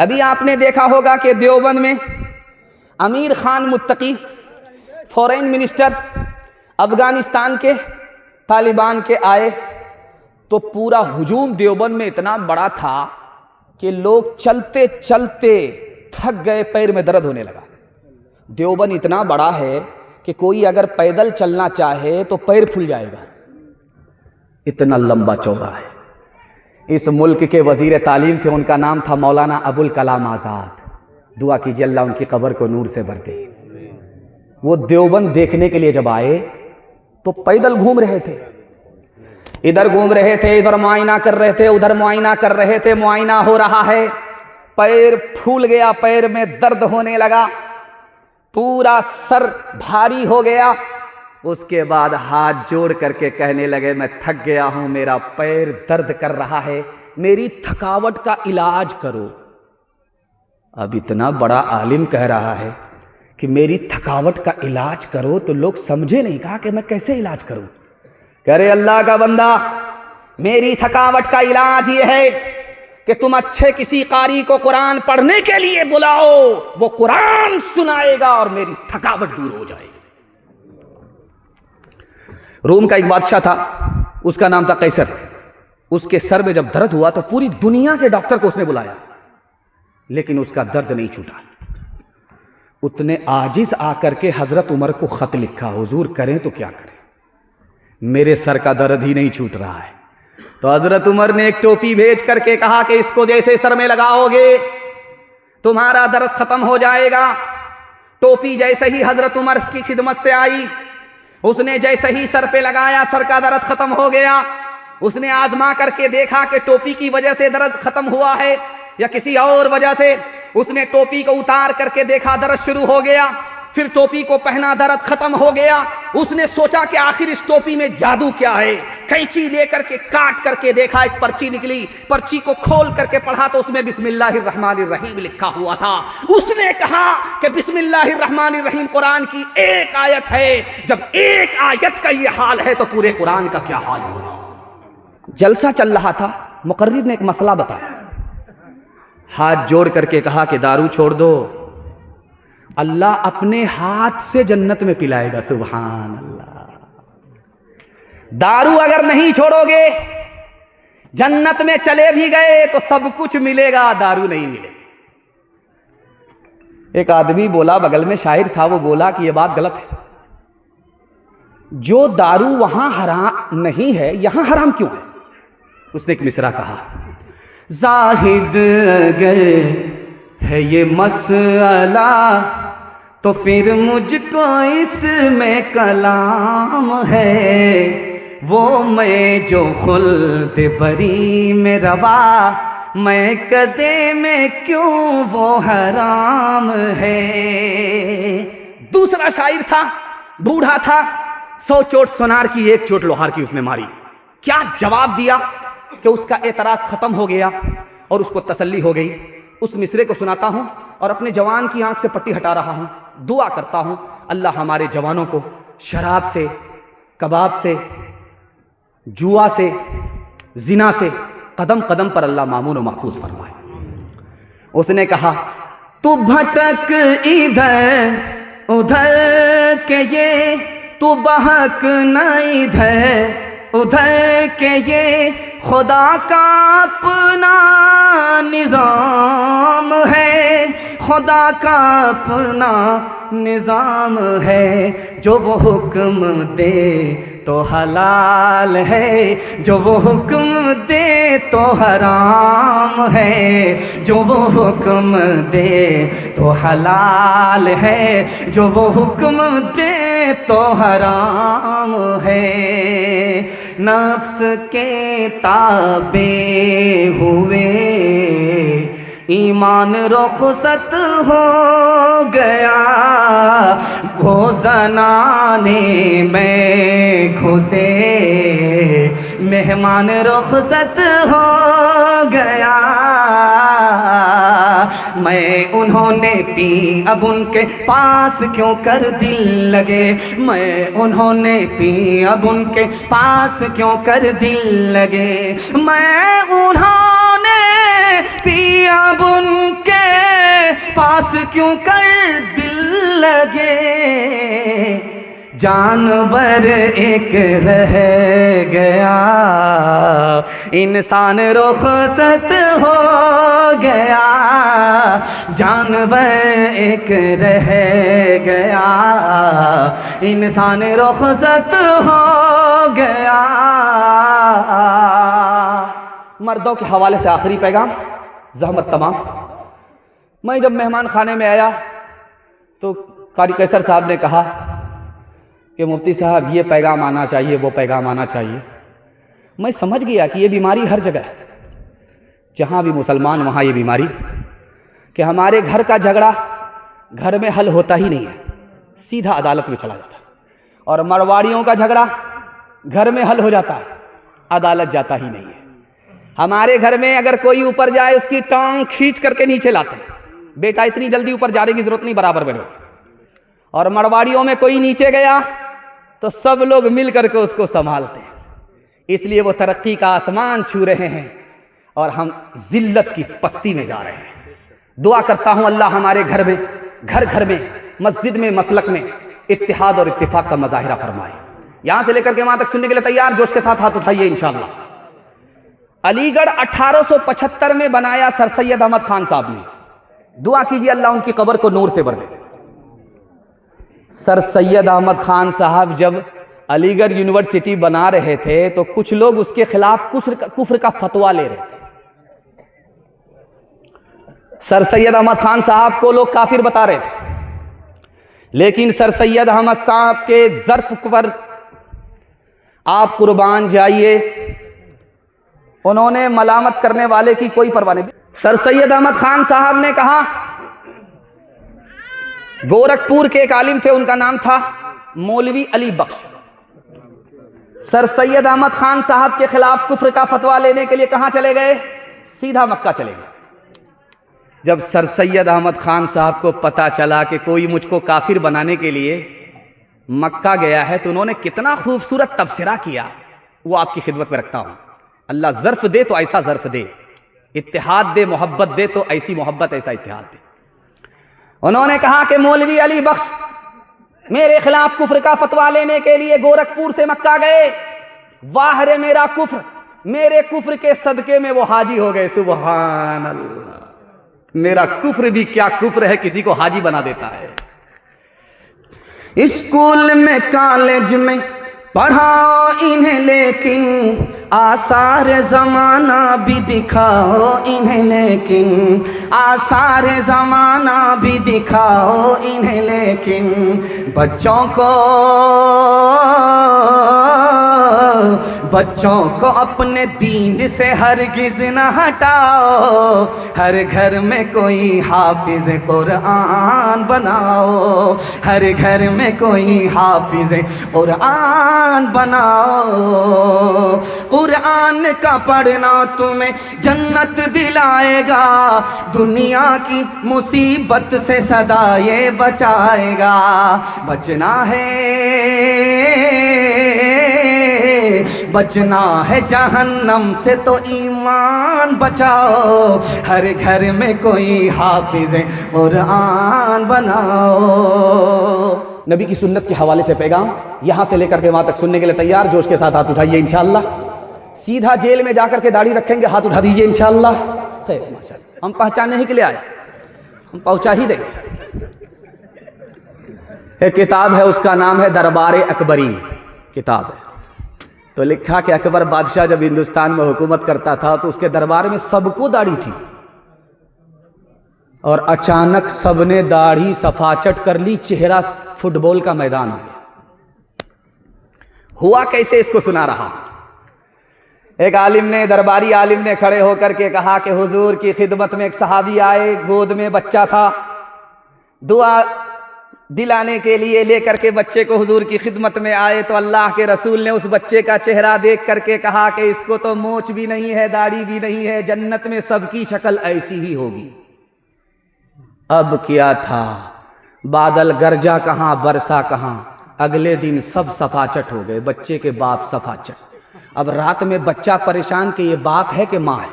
अभी आपने देखा होगा कि देवबंद में अमीर खान मुत्तकी फॉरेन मिनिस्टर अफगानिस्तान के तालिबान के आए तो पूरा हुजूम देवबंद में इतना बड़ा था कि लोग चलते चलते थक गए, पैर में दर्द होने लगा। देवबंद इतना बड़ा है कि कोई अगर पैदल चलना चाहे तो पैर फूल जाएगा, इतना लंबा चौड़ा है। इस मुल्क के वजीर तालीम थे, उनका नाम था मौलाना अबुल कलाम आज़ाद। दुआ कीजिए अल्लाह उनकी कब्र को नूर से भर दे। वो देवबंद देखने के लिए जब आए तो पैदल घूम रहे थे, इधर घूम रहे थे, इधर मुआयना कर रहे थे, उधर मुआयना कर रहे थे। मुआयना हो रहा है, पैर फूल गया, पैर में दर्द होने लगा, पूरा सर भारी हो गया। उसके बाद हाथ जोड़ करके कहने लगे, मैं थक गया हूं, मेरा पैर दर्द कर रहा है, मेरी थकावट का इलाज करो। अब इतना बड़ा आलिम कह रहा है कि मेरी थकावट का इलाज करो, तो लोग समझे नहीं। कहा कि मैं कैसे इलाज करूं? कह रहे अल्लाह का बंदा, मेरी थकावट का इलाज ये है कि तुम अच्छे किसी कारी को कुरान पढ़ने के लिए बुलाओ, वो कुरान सुनाएगा और मेरी थकावट दूर हो जाएगी। रोम का एक बादशाह था, उसका नाम था कैसर। उसके सर में जब दर्द हुआ तो पूरी दुनिया के डॉक्टर को उसने बुलाया, लेकिन उसका दर्द नहीं छूटा। उतने आजिज आकर के हजरत उमर को खत लिखा, हुजूर करें तो क्या करें, मेरे सर का दर्द ही नहीं छूट रहा है। तो हजरत उमर ने एक टोपी भेज करके कहा कि इसको जैसे सर में लगाओगे तुम्हारा दर्द खत्म हो जाएगा। टोपी जैसे ही हजरत उमर की खिदमत से आई, उसने जैसे ही सर पे लगाया, सर का दर्द खत्म हो गया। उसने आजमा करके देखा कि टोपी की वजह से दर्द खत्म हुआ है या किसी और वजह से। उसने टोपी को उतार करके देखा, दर्द शुरू हो गया। फिर टोपी को पहना, दर्द खत्म हो गया। उसने सोचा कि आखिर इस टोपी में जादू क्या है। कैंची लेकर के काट करके देखा, एक पर्ची निकली। पर्ची को खोल करके पढ़ा तो उसमें बिस्मिल्लाहिर्रहमानिर्रहीम लिखा हुआ था। उसने कहा कि बिस्मिल्लाहिर्रहमानिर्रहीम कुरान की एक आयत है, जब एक आयत का ये हाल है तो पूरे कुरान का क्या हाल होगा। जलसा चल रहा था, मुकर्रिर ने एक मसला बताया। हाथ जोड़ करके कहा कि दारू छोड़ दो, अल्लाह अपने हाथ से जन्नत में पिलाएगा। सुभान अल्लाह। दारू अगर नहीं छोड़ोगे, जन्नत में चले भी गए तो सब कुछ मिलेगा, दारू नहीं मिलेगी। एक आदमी बोला, बगल में शायर था, वो बोला कि यह बात गलत है, जो दारू वहां हराम नहीं है यहां हराम क्यों है। उसने एक मिसरा कहा, जाहिद अगर है ये मसला तो फिर मुझको इसमें कलाम है। वो मैं जो खुल्द बरी में रवा, मैं कदे में क्यों वो हराम है। दूसरा शायर था, बूढ़ा था, 100 चोट सोनार की, 1 चोट लोहार की उसने मारी। क्या जवाब दिया कि उसका एतराज खत्म हो गया और उसको तसल्ली हो गई। उस मिसरे को सुनाता हूं और अपने जवान की आंख से पट्टी हटा रहा हूं। दुआ करता हूं अल्लाह हमारे जवानों को शराब से, कबाब से, जुआ से, जिना से कदम कदम पर अल्लाह मामून और महफूज फरमाए। उसने कहा, तू भटक इधर उधर के ये, तू बहक न इधर उधर के ये, खुदा का अपना निज़ाम है, खुदा का अपना निज़ाम है। जो वो हुक्म दे तो हलाल है, जो वो हुक्म दे तो हराम है। जो वो हुक्म दे तो हलाल है, जो वो हुक्म दे तो हराम है। नफ्स के ताबे हुए ईमान रुखसत हो गया, वो ज़नाने में घुसे मेहमान रुखसत हो गया। मैं उन्होंने पी अब उनके पास क्यों कर दिल लगे, मैं उन्होंने पी अब उनके पास क्यों कर दिल लगे। मैं उन्होंने पी अब उनके पास क्यों कर दिल लगे, जानवर एक रह गया, इंसान रुखसत हो गया, जानवर एक रह गया, इंसान रुखसत हो गया। मर्दों के हवाले से आखिरी पैगाम, ज़हमत तमाम। मैं जब मेहमान खाने में आया तो कारी कैसर साहब ने कहा कि मुफ्ती साहब ये पैगाम आना चाहिए, वो पैगाम आना चाहिए। मैं समझ गया कि ये बीमारी हर जगह है, जहाँ भी मुसलमान वहाँ ये बीमारी, कि हमारे घर का झगड़ा घर में हल होता ही नहीं है, सीधा अदालत में चला जाता है, और मरवाड़ियों का झगड़ा घर में हल हो जाता है, अदालत जाता ही नहीं है। हमारे घर में अगर कोई ऊपर जाए उसकी टांग खींच करके नीचे लाते हैं, बेटा इतनी जल्दी ऊपर जाने की जरूरत नहीं, बराबर बनो। और मरवाड़ियों में कोई नीचे गया तो सब लोग मिल करके उसको संभालते हैं। इसलिए वो तरक्की का आसमान छू रहे हैं और हम जिल्लत की पस्ती में जा रहे हैं। दुआ करता हूं अल्लाह हमारे घर में, घर घर में, मस्जिद में, मसलक में इत्तिहाद और इत्तिफाक का मज़ाहिरा फरमाए। यहां से लेकर के वहां तक सुनने के लिए तैयार, जोश के साथ हाथ उठाइए इंशाअल्लाह। अलीगढ़ 1875 में बनाया सर सैयद अहमद खान साहब ने। दुआ कीजिए अल्लाह उनकी कब्र को नूर से भर दे। सर सैयद अहमद खान साहब जब अलीगढ़ यूनिवर्सिटी बना रहे थे तो कुछ लोग उसके खिलाफ कुफ्र का फतवा ले रहे थे। सर सैयद अहमद खान साहब को लोग काफिर बता रहे थे, लेकिन सर सैयद अहमद साहब के ज़र्फ पर आप कुर्बान जाइए, उन्होंने मलामत करने वाले की कोई परवाह नहीं। सर सैयद अहमद खान साहब ने कहा, गोरखपुर के एक आलिम थे, उनका नाम था मौलवी अली बख्श। सर सैयद अहमद खान साहब के खिलाफ कुफ्र का फतवा लेने के लिए कहां चले गए? सीधा मक्का चले गए। जब सर सैयद अहमद खान साहब को पता चला कि कोई मुझको काफिर बनाने के लिए मक्का गया है, तो उन्होंने कितना खूबसूरत तबसरा किया, वो आपकी खिदमत में रखता हूं। अल्लाह ज़र्फ दे तो ऐसा ज़र्फ दे, इत्तिहाद दे, मोहब्बत दे तो ऐसी मोहब्बत, ऐसा इत्तिहाद दे। उन्होंने कहा कि मौलवी अली बख्श मेरे खिलाफ कुफ्र का फतवा लेने के लिए गोरखपुर से मक्का गए। वाह रे मेरा कुफ्र, मेरे कुफ्र के सदके में वो हाजी हो गए। सुभान अल्लाह, मेरा कुफ्र भी क्या कुफ्र है, किसी को हाजी बना देता है। स्कूल में कॉलेज में पढ़ाओ इन्हें, लेकिन आसार ज़माना भी दिखाओ इन्हें, लेकिन आसार ज़माना भी दिखाओ इन्हें, लेकिन बच्चों को अपने दीन से हरगिज़ न हटाओ। हर घर में कोई हाफिज़ कुरान बनाओ, हर घर में कोई हाफिज़ कुरान बनाओ। कुरान का पढ़ना तुम्हें जन्नत दिलाएगा, दुनिया की मुसीबत से सदा ये बचाएगा। बचना है जहन्नम से तो ईमान बचाओ। हर घर में कोई हाफिज़ कुरान बनाओ। नबी की सुन्नत के हवाले से पैगाम यहाँ से लेकर के वहाँ तक सुनने के लिए तैयार, जोश के साथ हाथ उठाइए इंशाअल्लाह। सीधा जेल में जाकर के दाढ़ी रखेंगे, हाथ उठा दीजिए इंशाअल्लाह। माशाअल्लाह, हम पहचानने ही के लिए आए, हम पहुँचा ही देंगे। एक किताब है, उसका नाम है दरबार अकबरी किताब है। तो लिखा कि अकबर बादशाह जब हिंदुस्तान में हुकूमत करता था तो उसके दरबार में सबको दाढ़ी थी, और अचानक सबने दाढ़ी सफाचट कर ली, चेहरा फुटबॉल का मैदान हो गया। हुआ कैसे, इसको सुना रहा। एक आलिम ने, दरबारी आलिम ने खड़े होकर के कहा कि हुजूर की खिदमत में एक सहाबी आए, गोद में बच्चा था, दुआ दिलाने के लिए लेकर के बच्चे को हुजूर की खिदमत में आए, तो अल्लाह के रसूल ने उस बच्चे का चेहरा देख करके कहा कि इसको तो मोछ भी नहीं है, दाढ़ी भी नहीं है, जन्नत में सबकी शक्ल ऐसी ही होगी। अब क्या था, बादल गरजा कहाँ, बरसा कहाँ, अगले दिन सब सफाचट हो गए, बच्चे के बाप सफाचट। अब रात में बच्चा परेशान कि ये बाप है कि माँ है।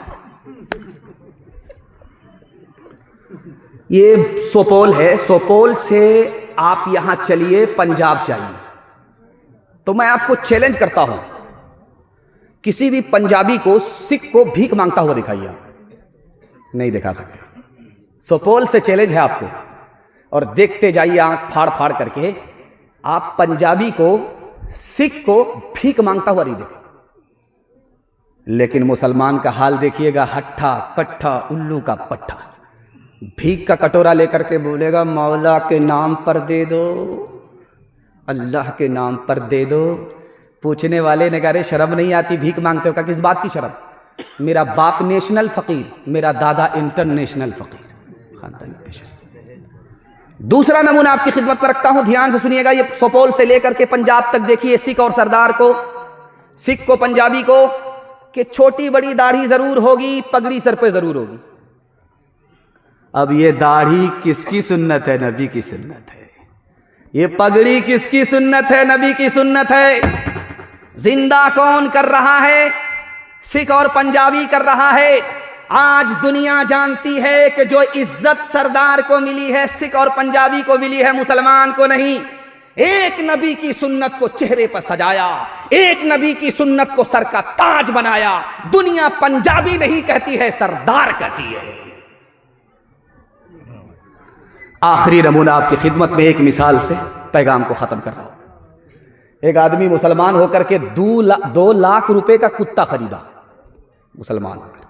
ये सुपौल है, सुपौल से आप यहां चलिए पंजाब जाइए, तो मैं आपको चैलेंज करता हूं, किसी भी पंजाबी को, सिख को भीख मांगता हुआ दिखाइए। आप नहीं दिखा सकते। सुपौल से चैलेंज है आपको, और देखते जाइए आंख फाड़ फाड़ करके, आप पंजाबी को, सिख को भीख मांगता हुआ नहीं देखें। लेकिन मुसलमान का हाल देखिएगा, हट्ठा कट्ठा उल्लू का पट्ठा। भीख का कटोरा लेकर के बोलेगा मौला के नाम पर दे दो, अल्लाह के नाम पर दे दो। पूछने वाले ने कहा, अरे शर्म नहीं आती भीख मांगते हो? का किस बात की शर्म? मेरा बाप नेशनल फकीर, मेरा दादा इंटरनेशनल फकीर, खानदानी पेशा। दूसरा नमूना आपकी खिदमत पर रखता हूं, ध्यान से सुनिएगा। ये सुपौल से लेकर के पंजाब तक देखिए, सिख और सरदार को, सिख को, पंजाबी को, कि छोटी बड़ी दाढ़ी जरूर होगी, पगड़ी सर पे जरूर होगी। अब ये दाढ़ी किसकी सुन्नत है? नबी की सुन्नत है। ये पगड़ी किसकी सुन्नत है? नबी की सुन्नत है। जिंदा कौन कर रहा है? सिख और पंजाबी कर रहा है। आज दुनिया जानती है कि जो इज्जत सरदार को मिली है, सिख और पंजाबी को मिली है, मुसलमान को नहीं। एक नबी की सुन्नत को चेहरे पर सजाया, एक नबी की सुन्नत को सर का ताज बनाया। दुनिया पंजाबी नहीं कहती है, सरदार कहती है। आखिरी नमूना आपकी खिदमत में, एक मिसाल से पैगाम को खत्म कर रहा हूं। एक आदमी मुसलमान होकर के 2 लाख रुपए का कुत्ता खरीदा, मुसलमान होकर,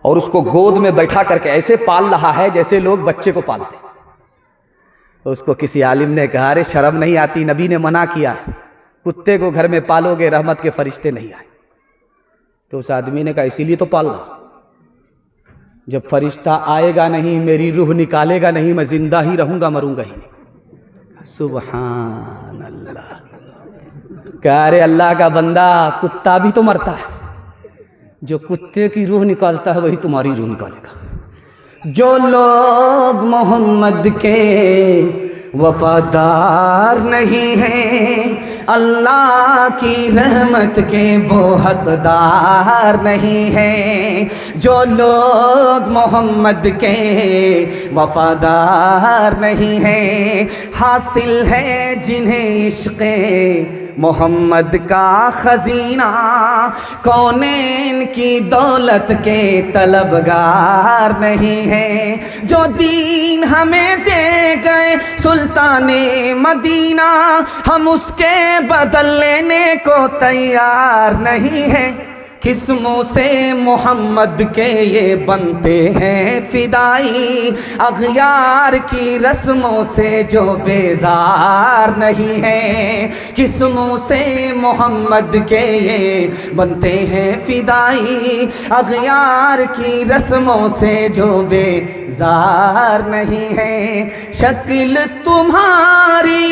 और उसको गोद में बैठा करके ऐसे पाल रहा है जैसे लोग बच्चे को पालते। उसको किसी आलिम ने कहा, अरे शर्म नहीं आती? नबी ने मना किया, कुत्ते को घर में पालोगे रहमत के फरिश्ते नहीं आए। तो उस आदमी ने कहा, इसीलिए तो पाल रहा, जब फरिश्ता आएगा नहीं, मेरी रूह निकालेगा नहीं, मैं जिंदा ही रहूंगा, मरूंगा ही नहीं। सुभान अल्लाह। कह रहे अल्लाह का बंदा, कुत्ता भी तो मरता है, जो कुत्ते की रूह निकालता है वही तुम्हारी रूह निकालेगा। जो लोग मोहम्मद के वफादार नहीं हैं, अल्लाह की रहमत के वो हकदार नहीं हैं। जो लोग मोहम्मद के वफादार नहीं हैं, हासिल है जिन्हें इश्क़े मोहम्मद का खजीना, कौनैन की दौलत के तलबगार नहीं है। जो दीन हमें दे गए सुल्ताने मदीना, हम उसके बदल लेने को तैयार नहीं है। किस्मों से मोहम्मद के ये बनते हैं फिदाई, अग़यार की रस्मों से जो बेजार नहीं है। किस्मों से मोहम्मद के ये बनते हैं फिदाई, अग़यार की रस्मों से जो बेजार नहीं है। शक्ल तुम्हारी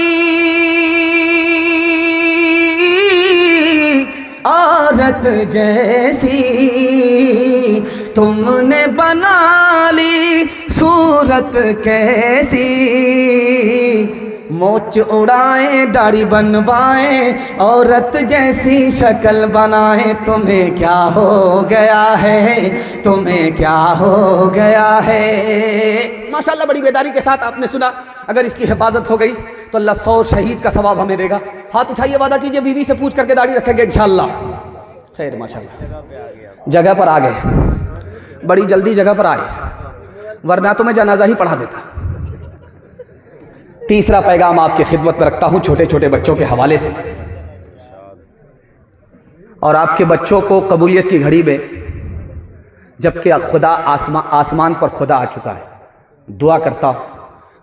औरत जैसी, तुमने बना ली सूरत कैसी। मोच उड़ाए, दाढ़ी बनवाए, औरत जैसी शक्ल बनाए। तुम्हें क्या हो गया है? तुम्हें क्या हो गया है? माशाल्लाह बड़ी बेदारी के साथ आपने सुना। अगर इसकी हिफाजत हो गई तो अल्लाह 100 शहीद का सवाब हमें देगा। हाथ उठाइए, वादा कीजिए, बीवी से पूछ करके दाढ़ी रखेंगे इंशाअल्लाह। खैर माशाल्लाह जगह पर आ गए, बड़ी जल्दी जगह पर आए, वरना तो मैं जनाजा ही पढ़ा देता। तीसरा पैगाम आपकी खिदमत में रखता हूं, छोटे छोटे बच्चों के हवाले से, और आपके बच्चों को कबूलियत की घड़ी में, जबकि खुदा आसमान पर खुदा आ चुका है, दुआ करता हूं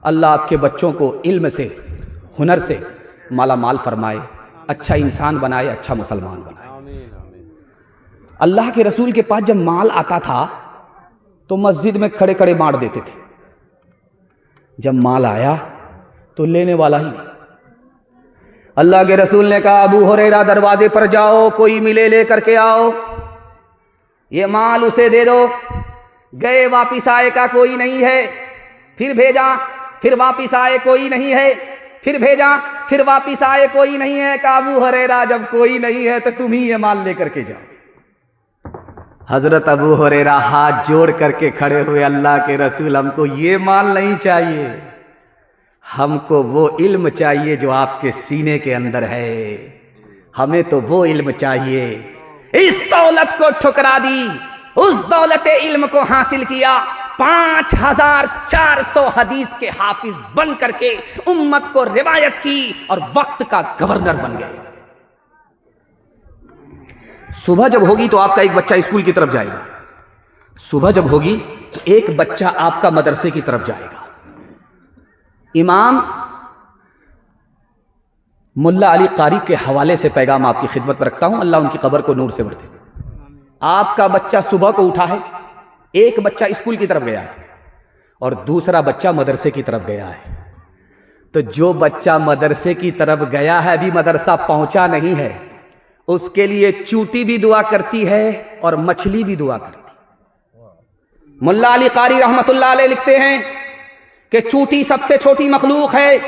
अल्लाह आपके बच्चों को इल्म से, हुनर से माला माल फरमाए, अच्छा इंसान बनाए, अच्छा मुसलमान बनाए। अल्लाह के रसूल के पास जब माल आता था तो मस्जिद में खड़े खड़े बांट देते थे। जब माल आया तो लेने वाला ही नहीं। अल्लाह के रसूल ने कहा, अबू हुरैरा दरवाजे पर जाओ, कोई मिले लेकर के आओ, ये माल उसे दे दो। गए, वापिस आए का कोई नहीं है, फिर भेजा, फिर वापिस आए कोई नहीं है, फिर भेजा, फिर वापिस आए कोई नहीं है। कहा, अबू हुरैरा जब कोई नहीं है तो तुम ही ये माल लेकर के जाओ। हजरत अबू हुरैरा हाथ जोड़ करके खड़े हुए, अल्लाह के रसूल हमको ये माल नहीं चाहिए, हमको वो इल्म चाहिए जो आपके सीने के अंदर है, हमें तो वो इल्म चाहिए। इस दौलत को ठुकरा दी, उस दौलत इल्म को हासिल किया। 5400 हदीस के हाफिज बन करके उम्मत को रिवायत की और वक्त का गवर्नर बन गए। सुबह जब होगी तो आपका एक बच्चा स्कूल की तरफ जाएगा, सुबह जब होगी तो एक बच्चा आपका मदरसे की तरफ जाएगा। इमाम मुल्ला अली कारी के हवाले से पैगाम आपकी खिदमत में रखता हूं, अल्लाह उनकी कब्र को नूर से भर दे। आपका बच्चा सुबह को उठा है, एक बच्चा स्कूल की तरफ गया है और दूसरा बच्चा मदरसे की तरफ गया है। तो जो बच्चा मदरसे की तरफ गया है, अभी मदरसा पहुंचा नहीं है, उसके लिए चूंटी भी दुआ करती है और मछली भी दुआ करती है। मुल्ला अली कारी रहमतुल्लाह अलैह लिखते हैं कि चूंटी सबसे छोटी मखलूक है,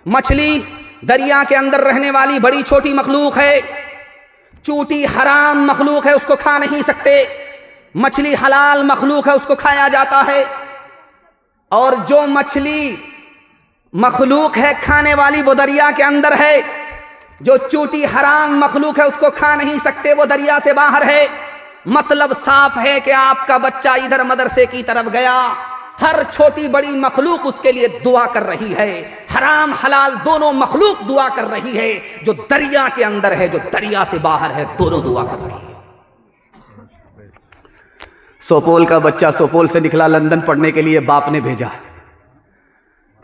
मछली दरिया के अंदर रहने वाली बड़ी छोटी मखलूक है। चूंटी हराम मखलूक है, उसको खा नहीं सकते। मछली हलाल मखलूक है, उसको खाया जाता है। और जो मछली मखलूक है खाने वाली वो दरिया के अंदर है, जो चूंटी हराम मखलूक है उसको खा नहीं सकते, वो दरिया से बाहर है। मतलब साफ है कि आपका बच्चा इधर मदरसे की तरफ गया, हर छोटी बड़ी मखलूक उसके लिए दुआ कर रही है, हराम हलाल दोनों मखलूक दुआ कर रही है। जो दरिया के अंदर है, जो दरिया से बाहर है, दोनों दुआ कर रही है। सोपोल का बच्चा सोपोल से निकला लंदन पढ़ने के लिए, बाप ने भेजा।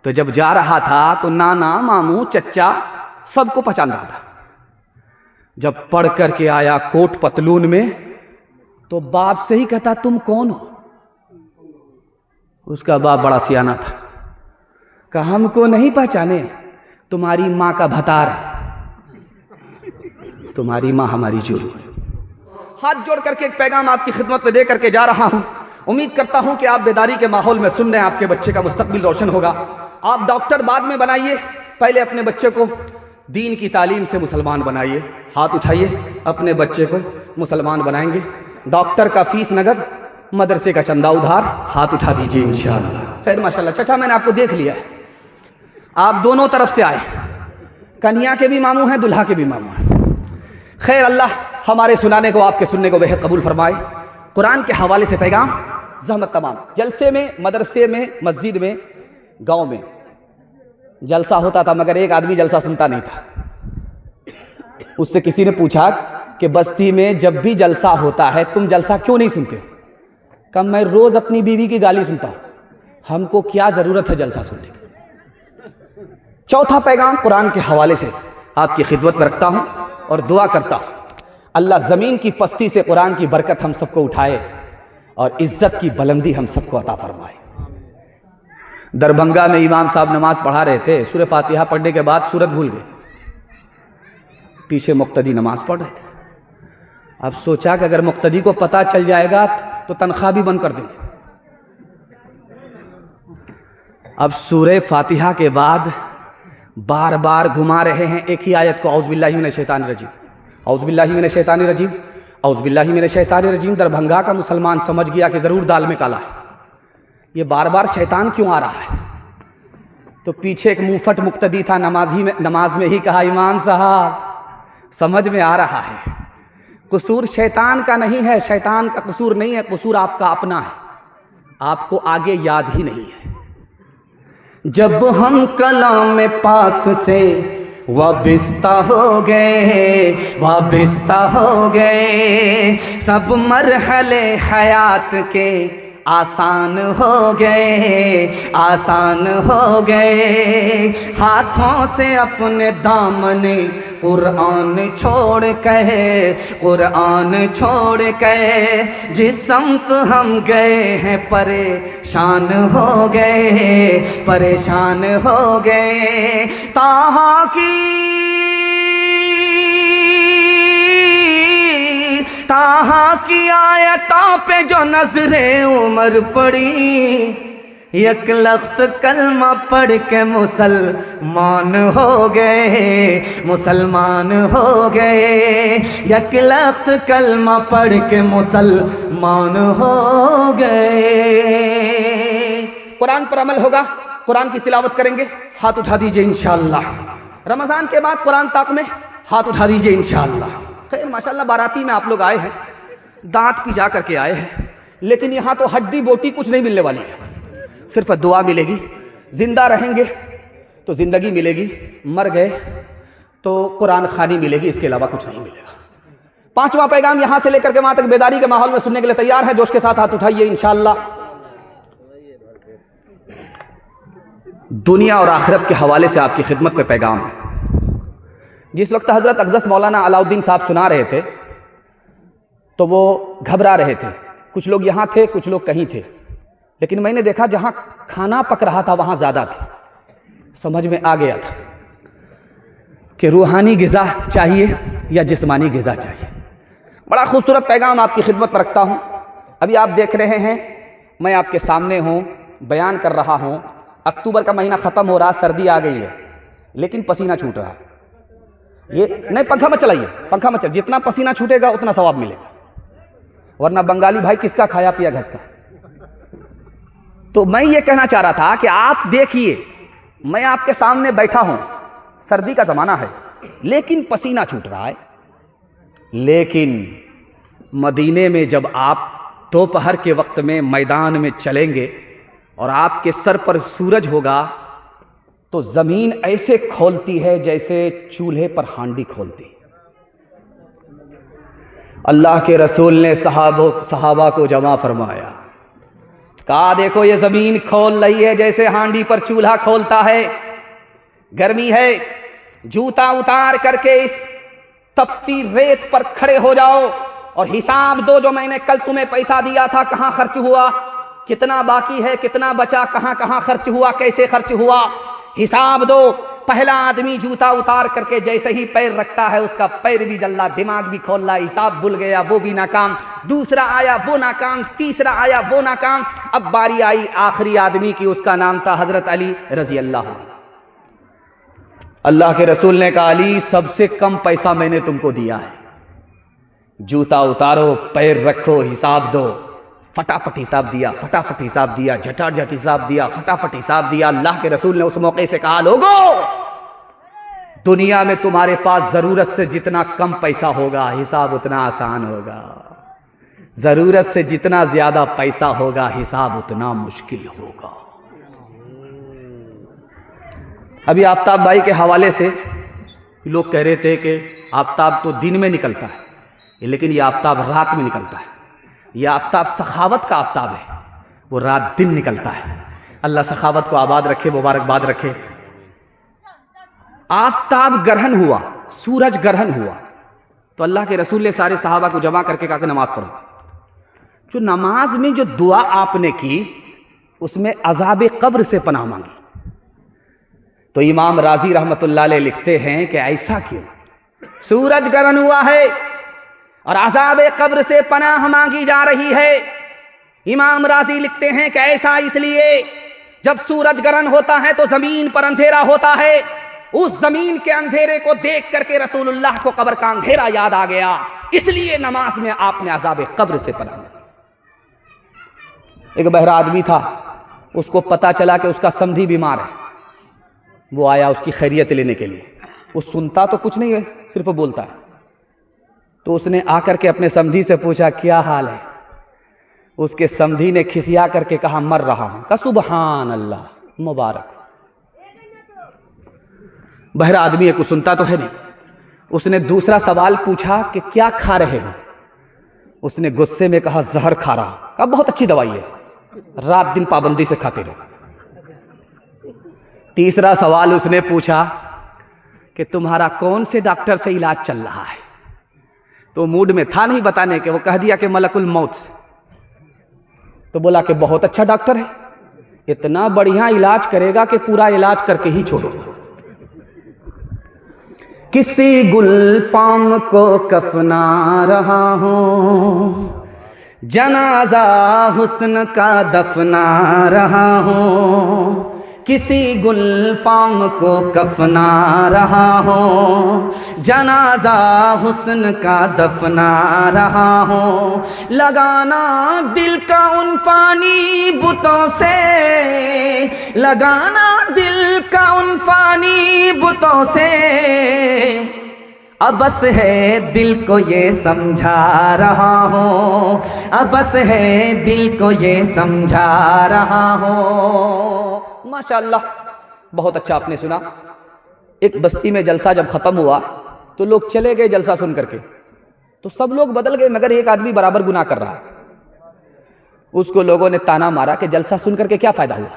तो जब जा रहा था तो नाना मामू चच्चा सबको पहचान रहा था। जब पढ़ करके आया कोट पतलून में तो बाप से ही कहता तुम कौन हो। उसका बाप बड़ा सियाना था, कहा हमको नहीं पहचाने, तुम्हारी माँ का भतार है, तुम्हारी माँ हमारी जोरू है। हाथ जोड़ करके एक पैगाम आपकी खिदमत में दे करके जा रहा हूं। उम्मीद करता हूं कि आप बेदारी के माहौल में सुन रहे हैं, आपके बच्चे का मुस्तकबिल रोशन होगा। आप डॉक्टर बाद में बनाइए, पहले अपने बच्चे को दीन की तालीम से मुसलमान बनाइए। हाथ उठाइए, अपने बच्चे को मुसलमान बनाएंगे। डॉक्टर का फीस नगद, मदरसे का चंदा उधार। हाथ उठा दीजिए इंशाअल्लाह। खैर माशाल्लाह चाचा, मैंने आपको देख लिया है, आप दोनों तरफ से आए, कन्या के भी मामू हैं, दुल्हा के भी मामू हैं। खैर अल्लाह हमारे सुनाने को, आपके सुनने को बेहद कबूल फरमाए। कुरान के हवाले से पैगाम, जहमत तमाम। जलसे में, मदरसे में, मस्जिद में, गांव में जलसा होता था, मगर एक आदमी जलसा सुनता नहीं था। उससे किसी ने पूछा कि बस्ती में जब भी जलसा होता है तुम जलसा क्यों नहीं सुनते? कहा मैं रोज अपनी बीवी की गाली सुनता हूं, हमको क्या जरूरत है जलसा सुनने की। चौथा पैगाम कुरान के हवाले से आपकी खिदमत में रखता हूं और दुआ करता हूं, अल्लाह ज़मीन की पस्ती से कुरान की बरकत हम सबको उठाए और इज्जत की बुलंदी हम सबको अता फरमाए। दरभंगा में इमाम साहब नमाज पढ़ा रहे थे, सूरह फातिहा पढ़ने के बाद सूरत भूल गए, पीछे मुक्तदी नमाज पढ़ रहे थे। अब सोचा कि अगर मुक्तदी को पता चल जाएगा तो तनख्वाह भी बंद कर देंगे। अब सूरह फातिहा के बाद बार बार घुमा रहे हैं एक ही आयत को, औज़ बिल्लाहि मिनश शैतानिर रजीम, औज़ बिल्लाहि मिनश शैतानिर रजीम, औज़ बिल्लाहि मिनश शैतानिर रजीम। दरभंगा का मुसलमान समझ गया कि ज़रूर दाल में काला है, ये बार बार शैतान क्यों आ रहा है। तो पीछे एक मुंहफट मुक्तदी था, नमाज में ही कहा, इमाम साहब समझ में आ रहा है, कसूर शैतान का नहीं है, शैतान का कसूर नहीं है, कसूर आपका अपना है, आपको आगे याद ही नहीं है। जब हम कलाम पाक से वाबिस्ता हो गए, वाबिस्ता हो गए, सब मरहले हयात के आसान हो गए, आसान हो गए। हाथों से अपने दामने कुरान छोड़ के, कुरान छोड़ के जिस समत हम गए हैं परेशान हो गए, परेशान हो गए। ताहा की, ताहा की आयतों पे जो नजरे उमर पड़ी, एक लख्त कलमा पढ़ के मुसलमान हो गए, मुसलमान हो गए। एक लख्त कलमा पढ़ के मुसलमान हो गए। कुरान पर अमल होगा, कुरान की तिलावत करेंगे, हाथ उठा दीजिए इंशाअल्लाह। रमज़ान के बाद कुरान ताक में हाथ उठा दीजिए इंशाअल्लाह। खैर माशाअल्लाह बाराती में आप लोग आए हैं, दांत पिजा करके आए हैं, लेकिन यहाँ तो हड्डी बोटी कुछ नहीं मिलने वाली है, सिर्फ दुआ मिलेगी। जिंदा रहेंगे तो ज़िंदगी मिलेगी, मर गए तो कुरान खानी मिलेगी, इसके अलावा कुछ नहीं मिलेगा। पांचवा पैगाम यहाँ से लेकर के वहाँ तक बेदारी के माहौल में सुनने के लिए तैयार है? जोश के साथ हाथ उठाइए इंशाअल्लाह। दुनिया और आखिरत के हवाले से आपकी खिदमत पे पैगाम है। जिस वक्त हज़रत अक़दस मौलाना अलाउद्दीन साहब सुना रहे थे तो वो घबरा रहे थे। कुछ लोग यहाँ थे, कुछ लोग कहीं थे, लेकिन मैंने देखा जहाँ खाना पक रहा था वहाँ ज़्यादा थे। समझ में आ गया था कि रूहानी ग़िज़ा चाहिए या जिस्मानी ग़िज़ा चाहिए। बड़ा खूबसूरत पैगाम आपकी खिदमत पर रखता हूँ। अभी आप देख रहे हैं मैं आपके सामने हूँ, बयान कर रहा हूँ। अक्टूबर का महीना ख़त्म हो रहा, सर्दी आ गई है, लेकिन पसीना छूट रहा है। ये नहीं, पंखा मत चलाइए, पंखा मत चलाइए। जितना पसीना छूटेगा उतना सवाब मिलेगा, वरना बंगाली भाई किसका खाया पिया घस का। तो मैं ये कहना चाह रहा था कि आप देखिए, मैं आपके सामने बैठा हूं, सर्दी का ज़माना है लेकिन पसीना छूट रहा है। लेकिन मदीने में जब आप दोपहर के वक्त में मैदान में चलेंगे और आपके सर पर सूरज होगा तो ज़मीन ऐसे खोलती है जैसे चूल्हे पर हांडी खोलती। अल्लाह के रसूल ने सहाबा को जमा फरमाया, कहा देखो ये ज़मीन खोल रही है जैसे हांडी पर चूल्हा खोलता है। गर्मी है, जूता उतार करके इस तपती रेत पर खड़े हो जाओ और हिसाब दो, जो मैंने कल तुम्हें पैसा दिया था कहाँ खर्च हुआ, कितना बाकी है, कितना बचा, कहाँ कहाँ खर्च हुआ, कैसे खर्च हुआ, हिसाब दो। पहला आदमी जूता उतार करके जैसे ही पैर रखता है उसका पैर भी जल्ला, दिमाग भी खोल रहा, हिसाब भूल गया, वो भी नाकाम। दूसरा आया वो नाकाम, तीसरा आया वो नाकाम। अब बारी आई आखिरी आदमी की, उसका नाम था हजरत अली रजी अल्लाह। अल्लाह के रसूल ने कहा, अली सबसे कम पैसा मैंने तुमको दिया है, जूता उतारो, पैर रखो, हिसाब दो। फटाफट हिसाब दिया, फटाफट हिसाब दिया, झटाझट हिसाब दिया, फटाफट हिसाब दिया। अल्लाह के रसूल ने उस मौके से कहा, लोगों दुनिया में तुम्हारे पास ज़रूरत से जितना कम पैसा होगा हिसाब उतना आसान होगा, ज़रूरत से जितना ज़्यादा पैसा होगा हिसाब उतना मुश्किल होगा। अभी आफ्ताब भाई के हवाले से लोग कह रहे थे कि आफ्ताब तो दिन में निकलता है, लेकिन ये आफ्ताब रात में निकलता है। यह आफ्ताब सखावत का आफ्ताब है, वो रात दिन निकलता है। अल्लाह सखावत को आबाद रखे, मुबारकबाद रखे। आफ्ताब ग्रहण हुआ, सूरज ग्रहण हुआ तो अल्लाह के रसूल ने सारे सहाबा को जमा करके कहा कि नमाज पढ़ो। जो नमाज में जो दुआ आपने की उसमें अज़ाब कब्र से पनाह मांगी। तो इमाम राजी रहमतुल्लाह अलैह लिखते हैं कि ऐसा क्यों, सूरज ग्रहण हुआ है और अज़ाब कब्र से पनाह मांगी जा रही है। इमाम राजी लिखते हैं कि ऐसा इसलिए जब सूरज ग्रहण होता है तो जमीन पर अंधेरा होता है, उस जमीन के अंधेरे को देख करके रसूलुल्लाह को कब्र का अंधेरा याद आ गया, इसलिए नमाज में आपने अज़ाब कब्र से पनाह मांगी। एक बहरा आदमी था, उसको पता चला कि उसका समधी बीमार है। वो आया उसकी खैरियत लेने के लिए। वो सुनता तो कुछ नहीं है, सिर्फ बोलता है। तो उसने आकर के अपने समधी से पूछा क्या हाल है। उसके समधी ने खिसिया करके कहा मर रहा हूं। कहा सुबहान अल्लाह, मुबारक। बहरा आदमी है, कुछ सुनता तो है नहीं। उसने दूसरा सवाल पूछा कि क्या खा रहे हो। उसने गुस्से में कहा जहर खा रहा। कहा बहुत अच्छी दवाई है, रात दिन पाबंदी से खाते रहो। तीसरा सवाल उसने पूछा कि तुम्हारा कौन से डॉक्टर से इलाज चल रहा है। तो मूड में था नहीं बताने के, वो कह दिया कि मलकुल मौत से। तो बोला कि बहुत अच्छा डॉक्टर है, इतना बढ़िया इलाज करेगा कि पूरा इलाज करके ही छोड़ेगा। किसी गुलफाम को कफना रहा हूं, जनाजा हुस्न का दफना रहा हूँ, किसी गुलफाम को कफना रहा हूँ। जनाजा हुस्न का दफना रहा हूँ, लगाना दिल का उन फानी बुतों से, लगाना दिल का उन फानी बुतों से। अब बस है दिल को ये समझा रहा हूँ, अब बस है दिल को ये समझा रहा हूँ। माशाअल्लाह, बहुत अच्छा आपने सुना। एक बस्ती में जलसा जब ख़त्म हुआ तो लोग चले गए जलसा सुन करके, तो सब लोग बदल गए मगर एक आदमी बराबर गुनाह कर रहा है। उसको लोगों ने ताना मारा कि जलसा सुन करके क्या फ़ायदा हुआ,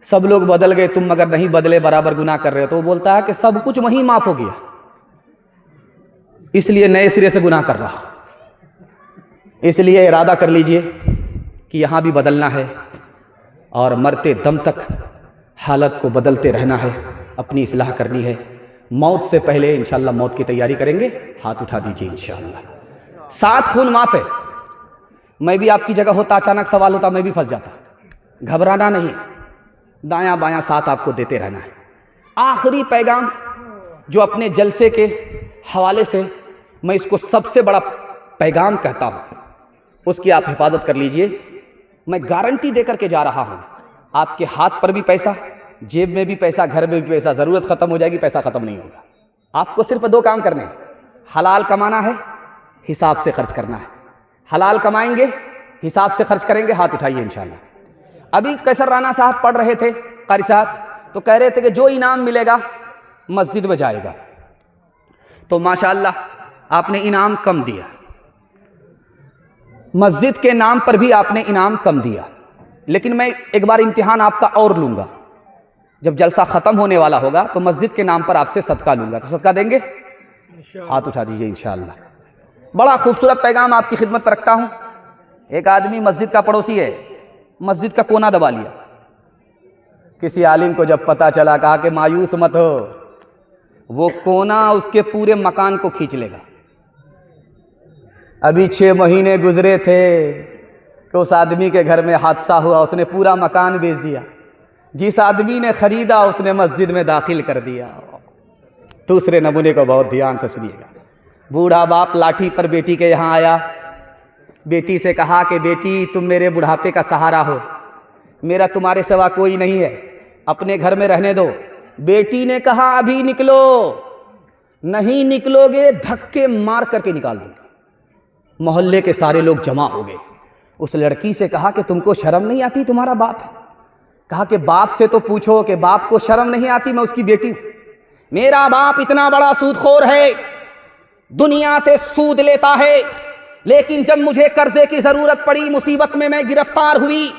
सब लोग बदल गए, तुम मगर नहीं बदले, बराबर गुनाह कर रहे हो। तो वो बोलता है कि सब कुछ वहीं माफ़ हो गया, इसलिए नए सिरे से गुनाह कर रहा। इसलिए इरादा कर लीजिए कि यहाँ भी बदलना है और मरते दम तक हालत को बदलते रहना है, अपनी इस्लाह करनी है। मौत से पहले इंशाअल्लाह मौत की तैयारी करेंगे। हाथ उठा दीजिए इंशाअल्लाह। 7 खून माफ़ है। मैं भी आपकी जगह होता, अचानक सवाल होता, मैं भी फंस जाता। घबराना नहीं, दायां बायां साथ आपको देते रहना है। आखिरी पैगाम जो अपने जलसे के हवाले से मैं इसको सबसे बड़ा पैगाम कहता हूँ, उसकी आप हिफाजत कर लीजिए। मैं गारंटी दे करके जा रहा हूँ, आपके हाथ पर भी पैसा, जेब में भी पैसा, घर में भी पैसा, ज़रूरत ख़त्म हो जाएगी, पैसा ख़त्म नहीं होगा। आपको सिर्फ 2 काम करने हैं, हलाल कमाना है, हिसाब से खर्च करना है। हलाल कमाएंगे, हिसाब से खर्च करेंगे। हाथ उठाइए इंशाअल्लाह। अभी कैसर राना साहब पढ़ रहे थे, कारी साहब, तो कह रहे थे कि जो इनाम मिलेगा मस्जिद में जाएगा। तो माशाअल्लाह आपने इनाम कम दिया, मस्जिद के नाम पर भी आपने इनाम कम दिया। लेकिन मैं एक बार इम्तिहान आपका और लूँगा, जब जलसा ख़त्म होने वाला होगा तो मस्जिद के नाम पर आपसे सदका लूँगा। तो सदका देंगे? हाथ उठा दीजिए इंशाअल्लाह। बड़ा खूबसूरत पैगाम आपकी खिदमत पर रखता हूँ। एक आदमी मस्जिद का पड़ोसी है, मस्जिद का कोना दबा लिया। किसी आलिम को जब पता चला, कहा कि मायूस मत हो, वो कोना उसके पूरे मकान को खींच लेगा। अभी 6 महीने गुजरे थे कि उस आदमी के घर में हादसा हुआ, उसने पूरा मकान बेच दिया। जिस आदमी ने ख़रीदा उसने मस्जिद में दाखिल कर दिया। दूसरे नमूने को बहुत ध्यान से सुनिएगा। बूढ़ा बाप लाठी पर बेटी के यहाँ आया, बेटी से कहा कि बेटी तुम मेरे बुढ़ापे का सहारा हो, मेरा तुम्हारे सिवा कोई नहीं है, अपने घर में रहने दो। बेटी ने कहा अभी निकलो, नहीं निकलोगे धक्के मार करके निकाल दूंगी। मोहल्ले के सारे लोग जमा हो गए। उस लड़की से कहा कि तुमको शर्म नहीं आती, तुम्हारा बाप है। कहा कि बाप से तो पूछो कि बाप को शर्म नहीं आती, मैं उसकी बेटी हूं। मेरा बाप इतना बड़ा सूदखोर है, दुनिया से सूद लेता है, लेकिन जब मुझे कर्जे की जरूरत पड़ी, मुसीबत में मैं गिरफ्तार हुई,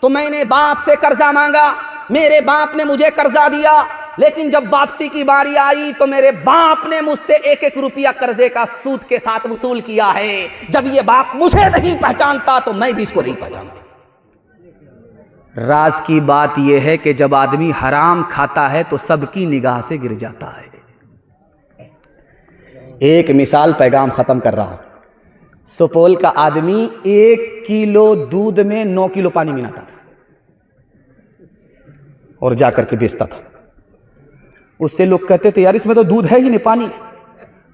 तो मैंने बाप से कर्जा मांगा, मेरे बाप ने मुझे कर्जा दिया, लेकिन जब वापसी की बारी आई तो मेरे बाप ने मुझसे 1-1 रुपया कर्जे का सूद के साथ वसूल किया है। जब ये बाप मुझे नहीं पहचानता तो मैं भी इसको नहीं पहचानती। राज की बात यह है कि जब आदमी हराम खाता है तो सबकी निगाह से गिर जाता है। एक मिसाल पैगाम खत्म कर रहा हूं। सुपौल का आदमी 1 किलो दूध में 9 किलो पानी मिलाता था और जाकर के बेचता था। उससे लोग कहते थे यार इसमें तो दूध है ही नहीं, पानी है।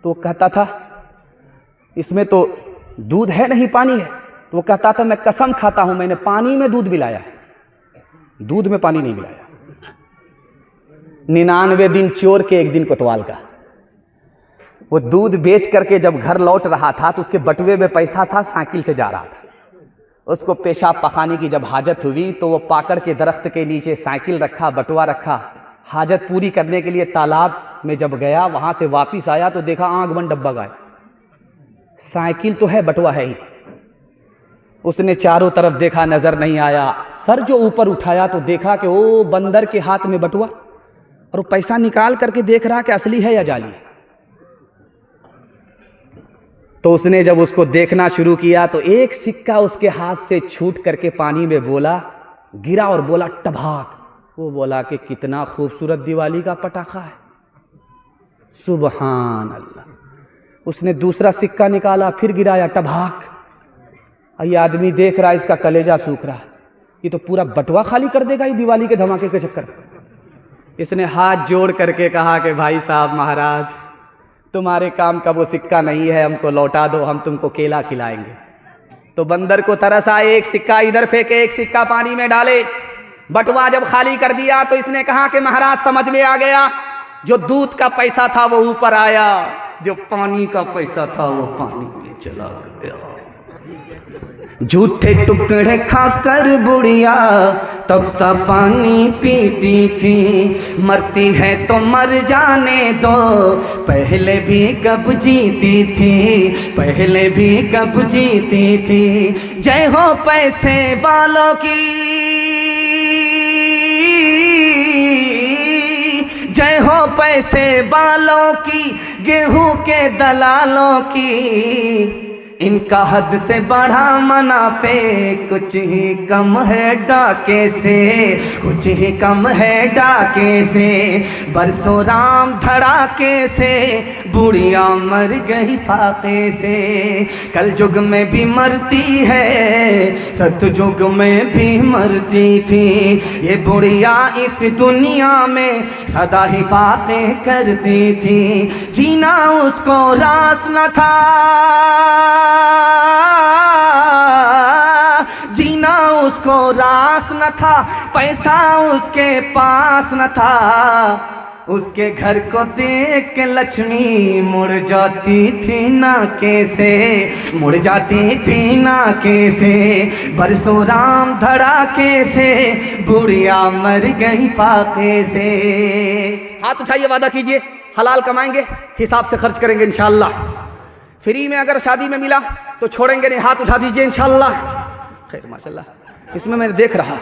तो वो कहता था इसमें तो दूध है नहीं, पानी है। तो वो कहता था मैं कसम खाता हूं मैंने पानी में दूध मिलाया है, दूध में पानी नहीं मिलाया। 99 दिन चोर के 1 दिन कोतवाल का। वो दूध बेच करके जब घर लौट रहा था तो उसके बटुए में पैसा था, साइकिल से जा रहा था। उसको पेशाब पखाने की जब हाजत हुई तो वो पाकड़ के दरख्त के नीचे साइकिल रखा, बटुआ रखा, हाजत पूरी करने के लिए तालाब में जब गया, वहां से वापिस आया तो देखा आंख बंद डब्बा गायब। साइकिल तो है, बटुआ है ही। उसने चारों तरफ देखा, नजर नहीं आया। सर जो ऊपर उठाया तो देखा कि वो बंदर के हाथ में बटुआ, और वो पैसा निकाल करके देख रहा कि असली है या जाली है। तो उसने जब उसको देखना शुरू किया तो एक सिक्का उसके हाथ से छूट करके पानी में बोला, गिरा और बोला टभाक। वो बोला कि कितना खूबसूरत दिवाली का पटाखा है, सुबहान अल्लाह। उसने दूसरा सिक्का निकाला, फिर गिराया टभाक। ये आदमी देख रहा है, इसका कलेजा सूख रहा, ये तो पूरा बटुआ खाली कर देगा ये दिवाली के धमाके के चक्कर में। इसने हाथ जोड़ करके कहा कि भाई साहब महाराज, तुम्हारे काम का वो सिक्का नहीं है, हमको लौटा दो, हम तुमको केला खिलाएंगे। तो बंदर को तरस आए, एक सिक्का इधर फेंके, एक सिक्का पानी में डाले। बटुआ जब खाली कर दिया तो इसने कहा कि महाराज समझ में आ गया, जो दूध का पैसा था वो ऊपर आया, जो पानी का पैसा था वो पानी में चला गया। झूठे टुकड़े खाकर बुढ़िया तब तक पानी पीती थी, मरती है तो मर जाने दो, पहले भी कब जीती थी, पहले भी कब जीती थी। जय हो पैसे वालों की, जय हो पैसे वालों की, गेहूं के दलालों की, इनका हद से बढ़ा मुनाफे, कुछ ही कम है डाके से, कुछ ही कम है डाके से। बरसों राम धड़ाके से, बुढ़िया मर गई फाके से। कल युग में भी मरती है, सतयुग में भी मरती थी, ये बुढ़िया इस दुनिया में सदा ही फाके करती थी। जीना उसको रास न था, जीना उसको रास न था, पैसा उसके पास न था, उसके घर को देख के लक्ष्मी मुड़ जाती थी नाके से, मुड़ जाती थी नाके से। बरसों राम धड़ाके से, बुढ़िया मर गई फाके से। हाथ उठाइए, वादा कीजिए हलाल कमाएंगे, हिसाब से खर्च करेंगे इंशाअल्लाह। फ्री में अगर शादी में मिला तो छोड़ेंगे नहीं, हाथ उठा दीजिए इंशाअल्लाह। खैर माशाअल्लाह, इसमें मैंने देख रहा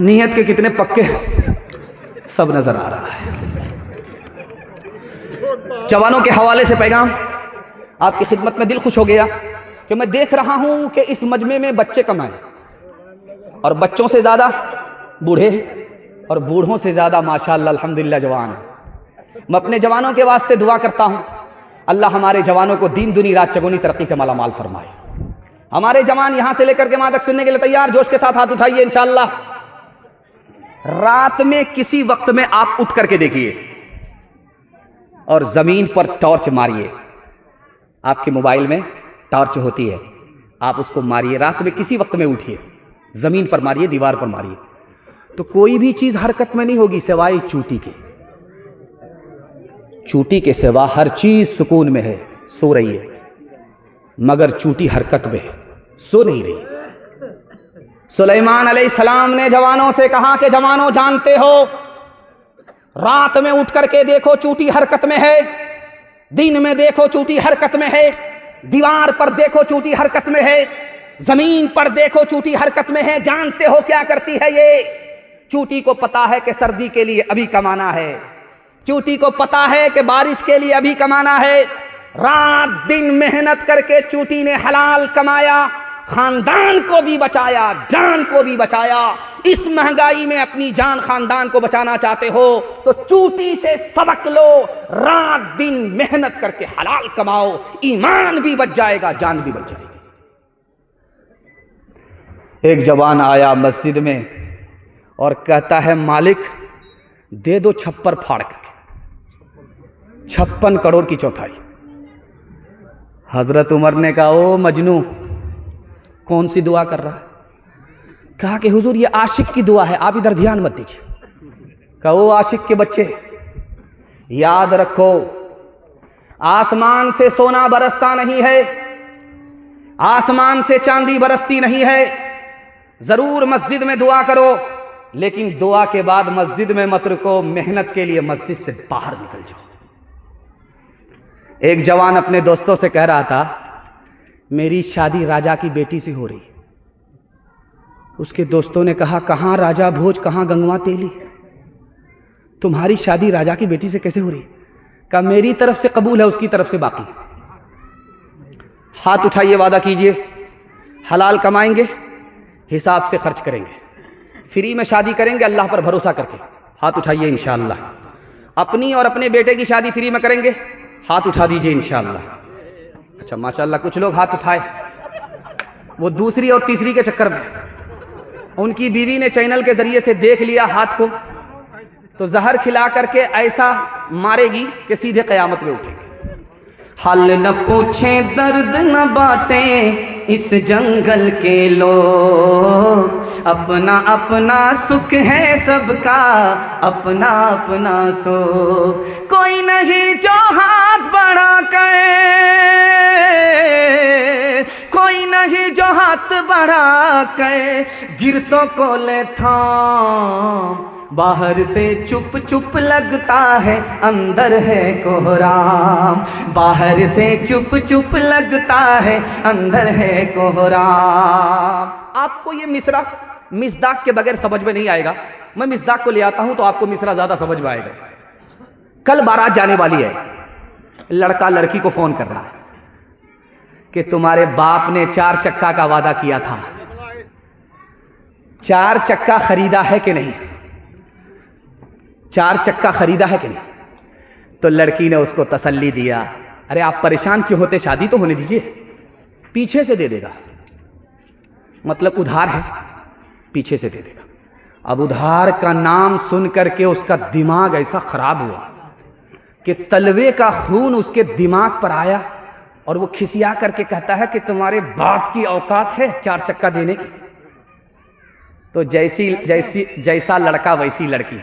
नीयत के कितने पक्के सब नजर आ रहा है। जवानों के हवाले से पैगाम आपकी खिदमत में, दिल खुश हो गया कि मैं देख रहा हूं कि इस मजमे में बच्चे कम आए, और बच्चों से ज़्यादा बूढ़े और बूढ़ों से ज़्यादा माशाअल्लाह अल्हम्दुलिल्लाह जवान हैं। मैं अपने जवानों के वास्ते दुआ करता हूं, अल्लाह हमारे जवानों को दीन दुनी रात चगुनी तरक्की से माला माल फरमाए। हमारे जवान यहां से लेकर के वहां तक सुनने के लिए तैयार, जोश के साथ हाथ उठाइए इंशाअल्लाह। रात में किसी वक्त में आप उठ करके देखिए और जमीन पर टॉर्च मारिए। आपके मोबाइल में टॉर्च होती है, आप उसको मारिए, रात में किसी वक्त में उठिए, जमीन पर मारिए, दीवार पर मारिए, तो कोई भी चीज हरकत में नहीं होगी सिवाय चूटी के। चूटी के सिवा हर चीज सुकून में है, सो रही है, मगर चूटी हरकत में है, सो नहीं रही। सुलेमान अलैहिस्सलाम ने जवानों से कहा कि जवानों जानते हो, रात में उठ करके देखो चूटी हरकत में है, दिन में देखो चूटी हरकत में है, दीवार पर देखो चूटी हरकत में है, जमीन पर देखो चूटी हरकत में है। जानते हो क्या करती है ये? चूटी को पता है कि सर्दी के लिए अभी कमाना है, चूटी को पता है कि बारिश के लिए अभी कमाना है। रात दिन मेहनत करके चूटी ने हलाल कमाया, खानदान को भी बचाया, जान को भी बचाया। इस महंगाई में अपनी जान खानदान को बचाना चाहते हो तो चूटी से सबक लो, रात दिन मेहनत करके हलाल कमाओ, ईमान भी बच जाएगा, जान भी बच जाएगी। एक जवान आया मस्जिद में और कहता है मालिक दे दो छप्पर फाड़ करके 56 करोड़ की चौथाई। हजरत उमर ने कहा ओ मजनू कौन सी दुआ कर रहा है? कहा कि हुजूर ये आशिक की दुआ है, आप इधर ध्यान मत दीजिए। कहा ओ आशिक के बच्चे, याद रखो आसमान से सोना बरसता नहीं है, आसमान से चांदी बरसती नहीं है। जरूर मस्जिद में दुआ करो, लेकिन दुआ के बाद मस्जिद में मत रुको, मेहनत के लिए मस्जिद से बाहर निकल जाओ। एक जवान अपने दोस्तों से कह रहा था मेरी शादी राजा की बेटी से हो रही। उसके दोस्तों ने कहा कहां राजा भोज, कहां गंगवा तेली, तुम्हारी शादी राजा की बेटी से कैसे हो रही? कहा मेरी तरफ से कबूल है, उसकी तरफ से बाकी। हाथ उठाइए, वादा कीजिए हलाल कमाएंगे, हिसाब से खर्च करेंगे, फ्री में शादी करेंगे अल्लाह पर भरोसा करके। हाथ उठाइए इंशाअल्लाह। अपनी और अपने बेटे की शादी फ्री में करेंगे, हाथ उठा दीजिए इंशाअल्लाह। अच्छा माशाअल्लाह, कुछ लोग हाथ उठाए। वो दूसरी और तीसरी के चक्कर में उनकी बीवी ने चैनल के जरिए से देख लिया हाथ को, तो जहर खिला करके ऐसा मारेगी कि सीधे कयामत में उठेगी। हाल न पूछे दर्द न बांटे इस जंगल के लोग, अपना अपना सुख है सबका, अपना अपना सुख। कोई नहीं जो हाथ बढ़ा कर, कोई नहीं जो हाथ बढ़ा कर गिरतों को ले थाम। बाहर से चुप चुप लगता है, अंदर है कोहराम। बाहर से चुप चुप लगता है, अंदर है कोहराम। आपको ये मिसरा मिसदाक के बगैर समझ में नहीं आएगा। मैं मिसदाक को ले आता हूं तो आपको मिसरा ज्यादा समझ में आएगा। कल बारात जाने वाली है, लड़का लड़की को फोन कर रहा है कि तुम्हारे बाप ने 4 चक्का का वादा किया था, 4 चक्का खरीदा है कि नहीं, 4 चक्का खरीदा है कि नहीं। तो लड़की ने उसको तसल्ली दिया, अरे आप परेशान क्यों होते, शादी तो होने दीजिए, पीछे से दे देगा। मतलब उधार है, पीछे से दे देगा। अब उधार का नाम सुन करके उसका दिमाग ऐसा खराब हुआ कि तलवे का खून उसके दिमाग पर आया और वो खिसिया करके कहता है कि तुम्हारे बाप की औकात है 4 चक्का देने की। तो जैसा लड़का वैसी लड़की।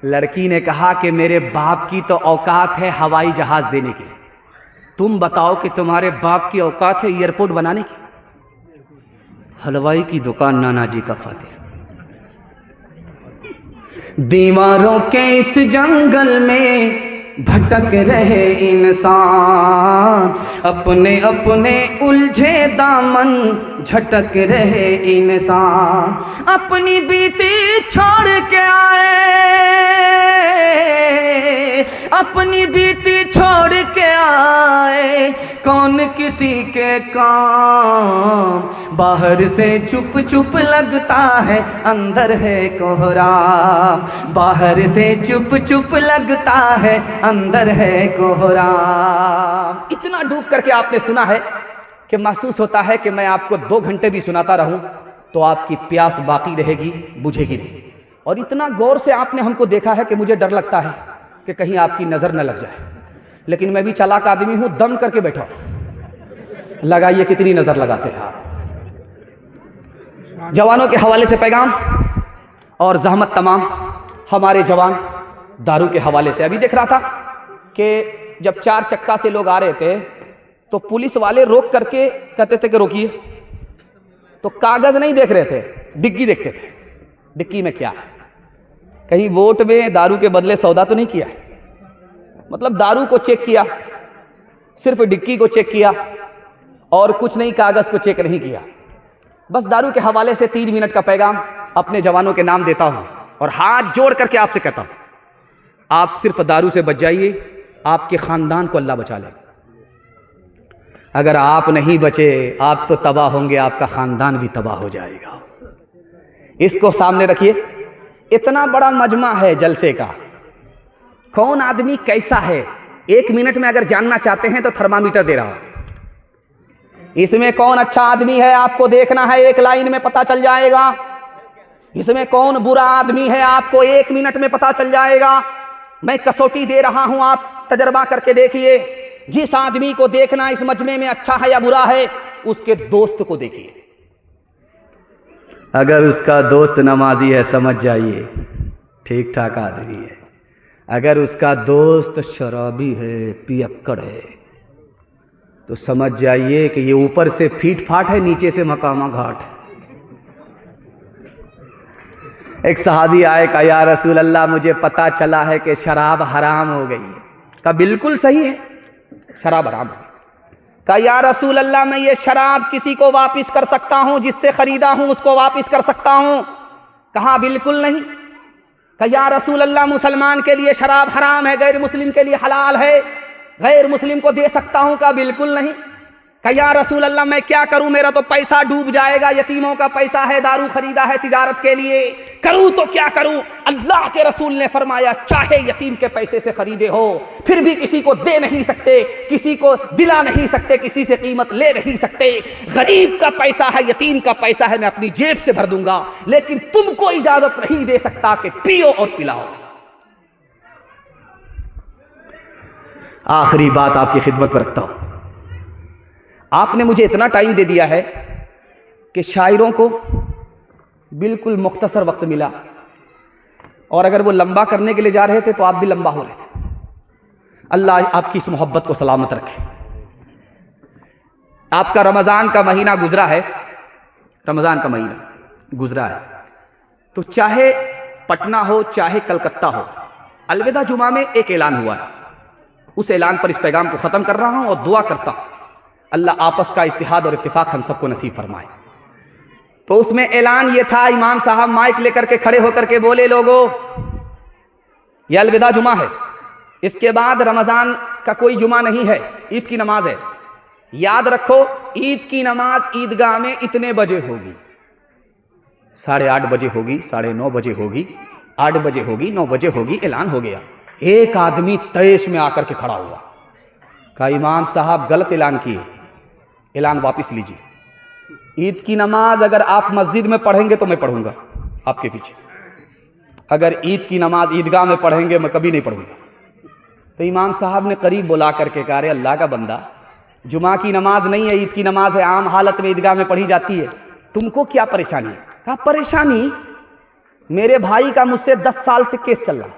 लड़की ने कहा कि मेरे बाप की तो औकात है हवाई जहाज देने की, तुम बताओ कि तुम्हारे बाप की औकात है एयरपोर्ट बनाने की। हलवाई की दुकान नाना जी का फातिह। दीवारों के इस जंगल में भटक रहे इंसान, अपने अपने उलझे दामन झटक रहे इंसान। अपनी बीती छोड़ के आए, अपनी बीती छोड़ के आए, कौन किसी के काम। बाहर से चुप चुप लगता है, अंदर है कोहराम। बाहर से चुप चुप लगता है, अंदर है कोहराम। इतना डूब करके आपने सुना है कि महसूस होता है कि मैं आपको 2 घंटे भी सुनाता रहूं तो आपकी प्यास बाकी रहेगी, बुझेगी नहीं। और इतना गौर से आपने हमको देखा है कि मुझे डर लगता है कि कहीं आपकी नज़र न लग जाए, लेकिन मैं भी चालाक आदमी हूं, दम करके बैठा। लगाइए कितनी नज़र लगाते हैं आप। जवानों के हवाले से पैगाम और जहमत तमाम हमारे जवान दारू के हवाले से। अभी देख रहा था कि जब 4 चक्का से लोग आ रहे थे तो पुलिस वाले रोक करके कहते थे कि रोकिए, तो कागज नहीं देख रहे थे, डिग्गी देखते थे। डिग्गी में क्या है, कहीं वोट में दारू के बदले सौदा तो नहीं किया है। मतलब दारू को चेक किया, सिर्फ डिग्गी को चेक किया और कुछ नहीं, कागज को चेक नहीं किया। बस दारू के हवाले से 3 मिनट का पैगाम अपने जवानों के नाम देता हूं और हाथ जोड़ करके आपसे कहता हूं, आप सिर्फ दारू से बच जाइए, आपके खानदान को अल्लाह बचा लेगा। अगर आप नहीं बचे, आप तो तबाह होंगे, आपका खानदान भी तबाह हो जाएगा। इसको सामने रखिए। इतना बड़ा मजमा है जलसे का, कौन आदमी कैसा है 1 मिनट में अगर जानना चाहते हैं तो थर्मामीटर दे रहा हूं। इसमें कौन अच्छा आदमी है आपको देखना है, 1 लाइन में पता चल जाएगा। इसमें कौन बुरा आदमी है आपको 1 मिनट में पता चल जाएगा। मैं कसौटी दे रहा हूं, आप तजर्बा करके देखिए। जिस आदमी को देखना इस मजमे में अच्छा है या बुरा है, उसके दोस्त को देखिए। अगर उसका दोस्त नमाजी है, समझ जाइए ठीक ठाक आदमी है। अगर उसका दोस्त शराबी है, पियक्कड़ है, तो समझ जाइए कि ये ऊपर से फीट फाट है, नीचे से मकामा घाट है। एक सहाबी आए, कहा या रसूल अल्लाह, मुझे पता चला है कि शराब हराम हो गई है। कहा बिल्कुल सही है, शराब हराम हो गई। कहा या रसूल अल्लाह, मैं ये शराब किसी को वापस कर सकता हूं, जिससे खरीदा हूं उसको वापस कर सकता हूं? कहा बिल्कुल नहीं। कहा या रसूल अल्लाह, मुसलमान के लिए शराब हराम है, गैर मुस्लिम के लिए हलाल है, गैर मुस्लिम को दे सकता हूं? कहा बिल्कुल नहीं। कहा या रसूल अल्लाह मैं क्या करूं, मेरा तो पैसा डूब जाएगा, यतीमों का पैसा है, दारू खरीदा है तिजारत के लिए, करूं तो क्या करूं। अल्लाह के रसूल ने फरमाया चाहे यतीम के पैसे से खरीदे हो फिर भी किसी को दे नहीं सकते, किसी को दिला नहीं सकते, किसी से कीमत ले नहीं सकते। गरीब का पैसा है, यतीम का पैसा है, मैं अपनी जेब से भर दूंगा, लेकिन तुमको इजाजत नहीं दे सकता कि पियो और पिलाओ। आखिरी बात आपकी खिदमत पर रखता हूं, आपने मुझे इतना टाइम दे दिया है कि शायरों को बिल्कुल मुख्तसर वक्त मिला, और अगर वो लंबा करने के लिए जा रहे थे तो आप भी लंबा हो रहे थे। अल्लाह आपकी इस मोहब्बत को सलामत रखे। आपका रमज़ान का महीना गुजरा है, रमज़ान का महीना गुजरा है, तो चाहे पटना हो चाहे कलकत्ता हो, अलविदा जुमा में एक ऐलान हुआ है। उस ऐलान पर इस पैगाम को ख़त्म कर रहा हूँ और दुआ करता हूँ अल्लाह आपस का इत्तिहाद और इत्तिफाक हम सबको नसीब फरमाए। तो उसमें ऐलान ये था, इमाम साहब माइक लेकर के खड़े होकर के बोले, लोगों यह अलविदा जुमा है, इसके बाद रमज़ान का कोई जुमा नहीं है, ईद की नमाज है। याद रखो ईद की नमाज ईदगाह में इतने बजे होगी, 8:30 बजे होगी, 9:30 बजे होगी, 8 बजे होगी, 9 बजे होगी। ऐलान हो गया। एक आदमी तैश में आकर के खड़ा हुआ, कहा इमाम साहब गलत ऐलान किए, ऐलान वापस लीजिए। ईद की नमाज अगर आप मस्जिद में पढ़ेंगे तो मैं पढ़ूंगा आपके पीछे, अगर ईद की नमाज ईदगाह में पढ़ेंगे मैं कभी नहीं पढ़ूंगा। तो इमाम साहब ने करीब बुला करके कहा, अरे अल्लाह का बंदा, जुमा की नमाज नहीं है, ईद की नमाज है, आम हालत में ईदगाह में पढ़ी जाती है, तुमको क्या परेशानी है? कहा परेशानी मेरे भाई का मुझसे 10 साल से केस चल रहा है,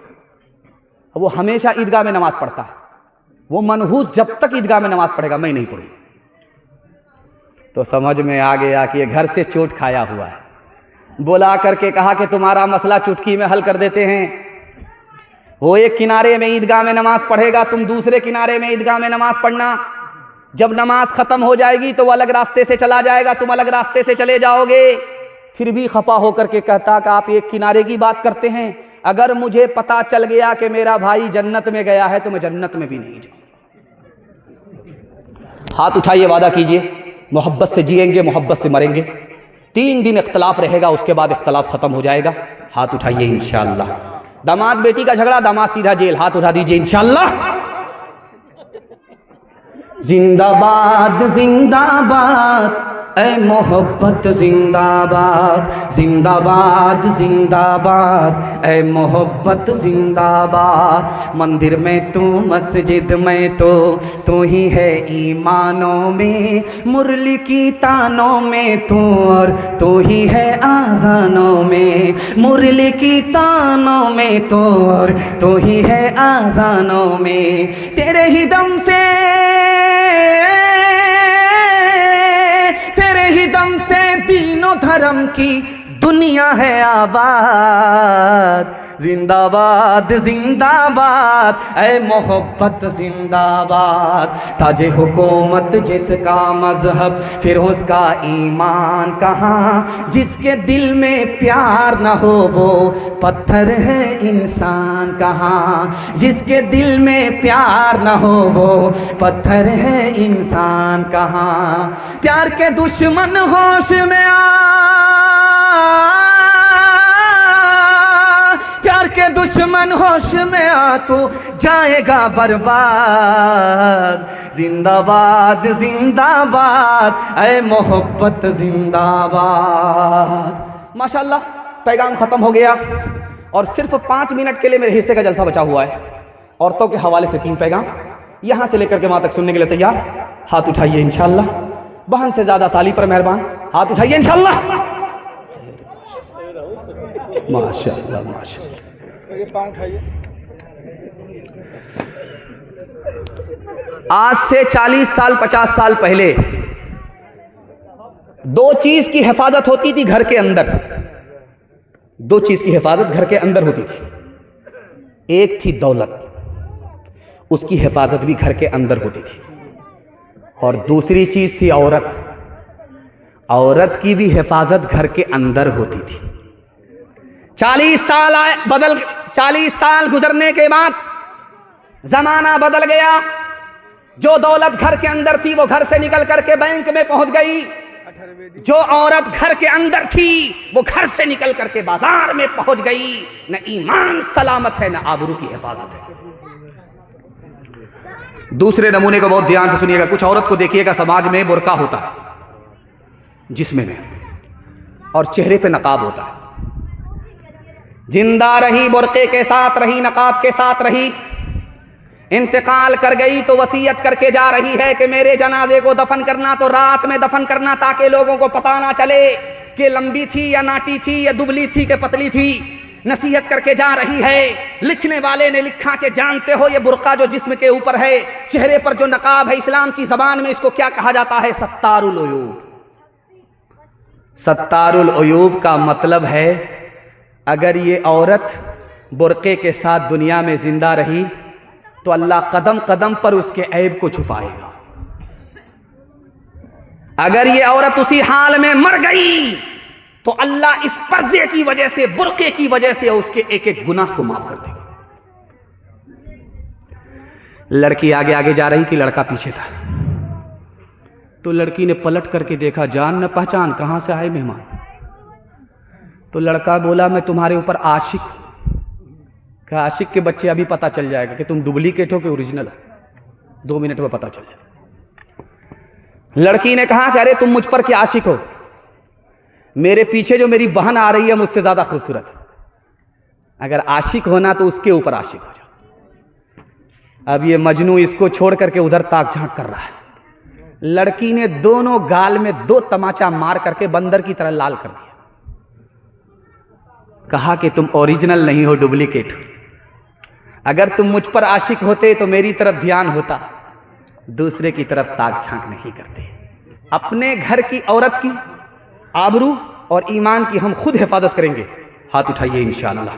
वो हमेशा ईदगाह में नमाज पढ़ता है, वो मनहूस जब तक ईदगाह में नमाज पढ़ेगा मैं नहीं पढ़ूंगा। तो समझ में आ गया कि ये घर से चोट खाया हुआ है। बुला करके कहा कि तुम्हारा मसला चुटकी में हल कर देते हैं। वो एक किनारे में ईदगाह में नमाज पढ़ेगा, तुम दूसरे किनारे में ईदगाह में नमाज पढ़ना। जब नमाज खत्म हो जाएगी तो वो अलग रास्ते से चला जाएगा, तुम अलग रास्ते से चले जाओगे। फिर भी खफा होकर के कहता कि आप एक किनारे की बात करते हैं, अगर मुझे पता चल गया कि मेरा भाई जन्नत में गया है तो मैं जन्नत में भी नहीं जाऊँ। हाथ उठाइए, वादा कीजिए, मोहब्बत से जिएंगे, मोहब्बत से मरेंगे। 3 दिन इख्तलाफ रहेगा, उसके बाद इख्तलाफ खत्म हो जाएगा। हाथ उठाइए इंशाअल्लाह। दामाद बेटी का झगड़ा, दामाद सीधा जेल, हाथ उठा दीजिए इंशाअल्लाह। जिंदाबाद जिंदाबाद ऐ मोहब्बत जिंदाबाद, जिंदाबाद जिंदाबाद ऐ मोहब्बत जिंदाबाद। मंदिर में तू, मस्जिद में तो तू ही है ईमानों में, मुरली की तानों में तू और तू ही है आज़ानों में, मुरली की तानों में तो और तू ही है आज़ानों में। तेरे ही दम से, तेरे ही दम से दीनों धर्म की दुनिया है आबाद। जिंदाबाद जिंदाबाद ऐ मोहब्बत जिंदाबाद। ताजे हुकूमत जिसका मजहब फिर उसका ईमान कहाँ, जिसके दिल में प्यार न हो वो पत्थर है इंसान कहाँ, जिसके दिल में प्यार न हो वो पत्थर है इंसान कहाँ। प्यार के दुश्मन होश में प्यार के दुश्मन होश में आ तू जाएगा बर्बाद। जिंदाबाद जिंदाबाद ऐ मोहब्बत जिंदाबाद। माशाल्लाह पैगाम ख़त्म हो गया और सिर्फ 5 मिनट के लिए मेरे हिस्से का जलसा बचा हुआ है। औरतों के हवाले से 3 पैगाम, यहाँ से लेकर के वहाँ तक सुनने के लिए तैयार? हाथ उठाइए इंशाल्लाह। बहन से ज़्यादा साली पर मेहरबान, हाथ उठाइए इंशाल्लाह। माशाअल्लाह माशाअल्लाह। आज से 40 साल 50 साल पहले 2 चीज की हिफाजत होती थी घर के अंदर, 2 चीज की हिफाजत घर के अंदर होती थी। एक थी दौलत, उसकी हिफाजत भी घर के अंदर होती थी, और दूसरी चीज थी औरत, औरत की भी हिफाजत घर के अंदर होती थी। 40 साल गुजरने के बाद जमाना बदल गया। जो दौलत घर के अंदर थी वो घर से निकल करके बैंक में पहुंच गई। जो औरत घर के अंदर थी वो घर से निकल करके बाजार में पहुंच गई। न ईमान सलामत है, न आबरू की हिफाजत है। दूसरे नमूने को बहुत ध्यान से सुनिएगा। कुछ औरत को देखिएगा, समाज में बुर्का होता है जिस्म में, और चेहरे पे नकाब होता है। जिंदा रही, बुर्के के साथ रही, नकाब के साथ रही, इंतकाल कर गई तो वसीयत करके जा रही है कि मेरे जनाजे को दफन करना तो रात में दफन करना, ताकि लोगों को पता ना चले कि लंबी थी या नाटी थी या दुबली थी कि पतली थी। नसीहत करके जा रही है। लिखने वाले ने लिखा कि जानते हो ये बुर्का जो जिस्म के ऊपर है, चेहरे पर जो नकाब है, इस्लाम की जबान में इसको क्या कहा जाता है? सत्तारुल उयूब। सत्तारुल उयूब का मतलब है अगर ये औरत बुर्के के साथ दुनिया में जिंदा रही तो अल्लाह कदम कदम पर उसके ऐब को छुपाएगा। अगर ये औरत उसी हाल में मर गई तो अल्लाह इस पर्दे की वजह से, बुर्के की वजह से उसके एक एक गुनाह को माफ कर देगा। लड़की आगे आगे जा रही थी, लड़का पीछे था। तो लड़की ने पलट करके देखा, जान न पहचान, कहां से आए मेहमान? तो लड़का बोला मैं तुम्हारे ऊपर आशिक हूं। क्या आशिक के बच्चे अभी पता चल जाएगा कि तुम डुप्लीकेट हो कि ओरिजिनल हो, 2 मिनट में पता चल जाएगा। लड़की ने कहा कि अरे तुम मुझ पर क्या आशिक हो? मेरे पीछे जो मेरी बहन आ रही है मुझसे ज्यादा खूबसूरत है। अगर आशिक होना तो उसके ऊपर आशिक हो जाओ। अब ये मजनू इसको छोड़ करके उधर ताक झांक कर रहा है। लड़की ने दोनों गाल में 2 तमाचा मार करके बंदर की तरह लाल कर दिया। कहा कि तुम ओरिजिनल नहीं हो, डुप्लीकेट हो। अगर तुम मुझ पर आशिक होते तो मेरी तरफ ध्यान होता, दूसरे की तरफ ताक झांक नहीं करते। अपने घर की औरत की आबरू और ईमान की हम खुद हिफाजत करेंगे। हाथ उठाइए इंशाअल्लाह।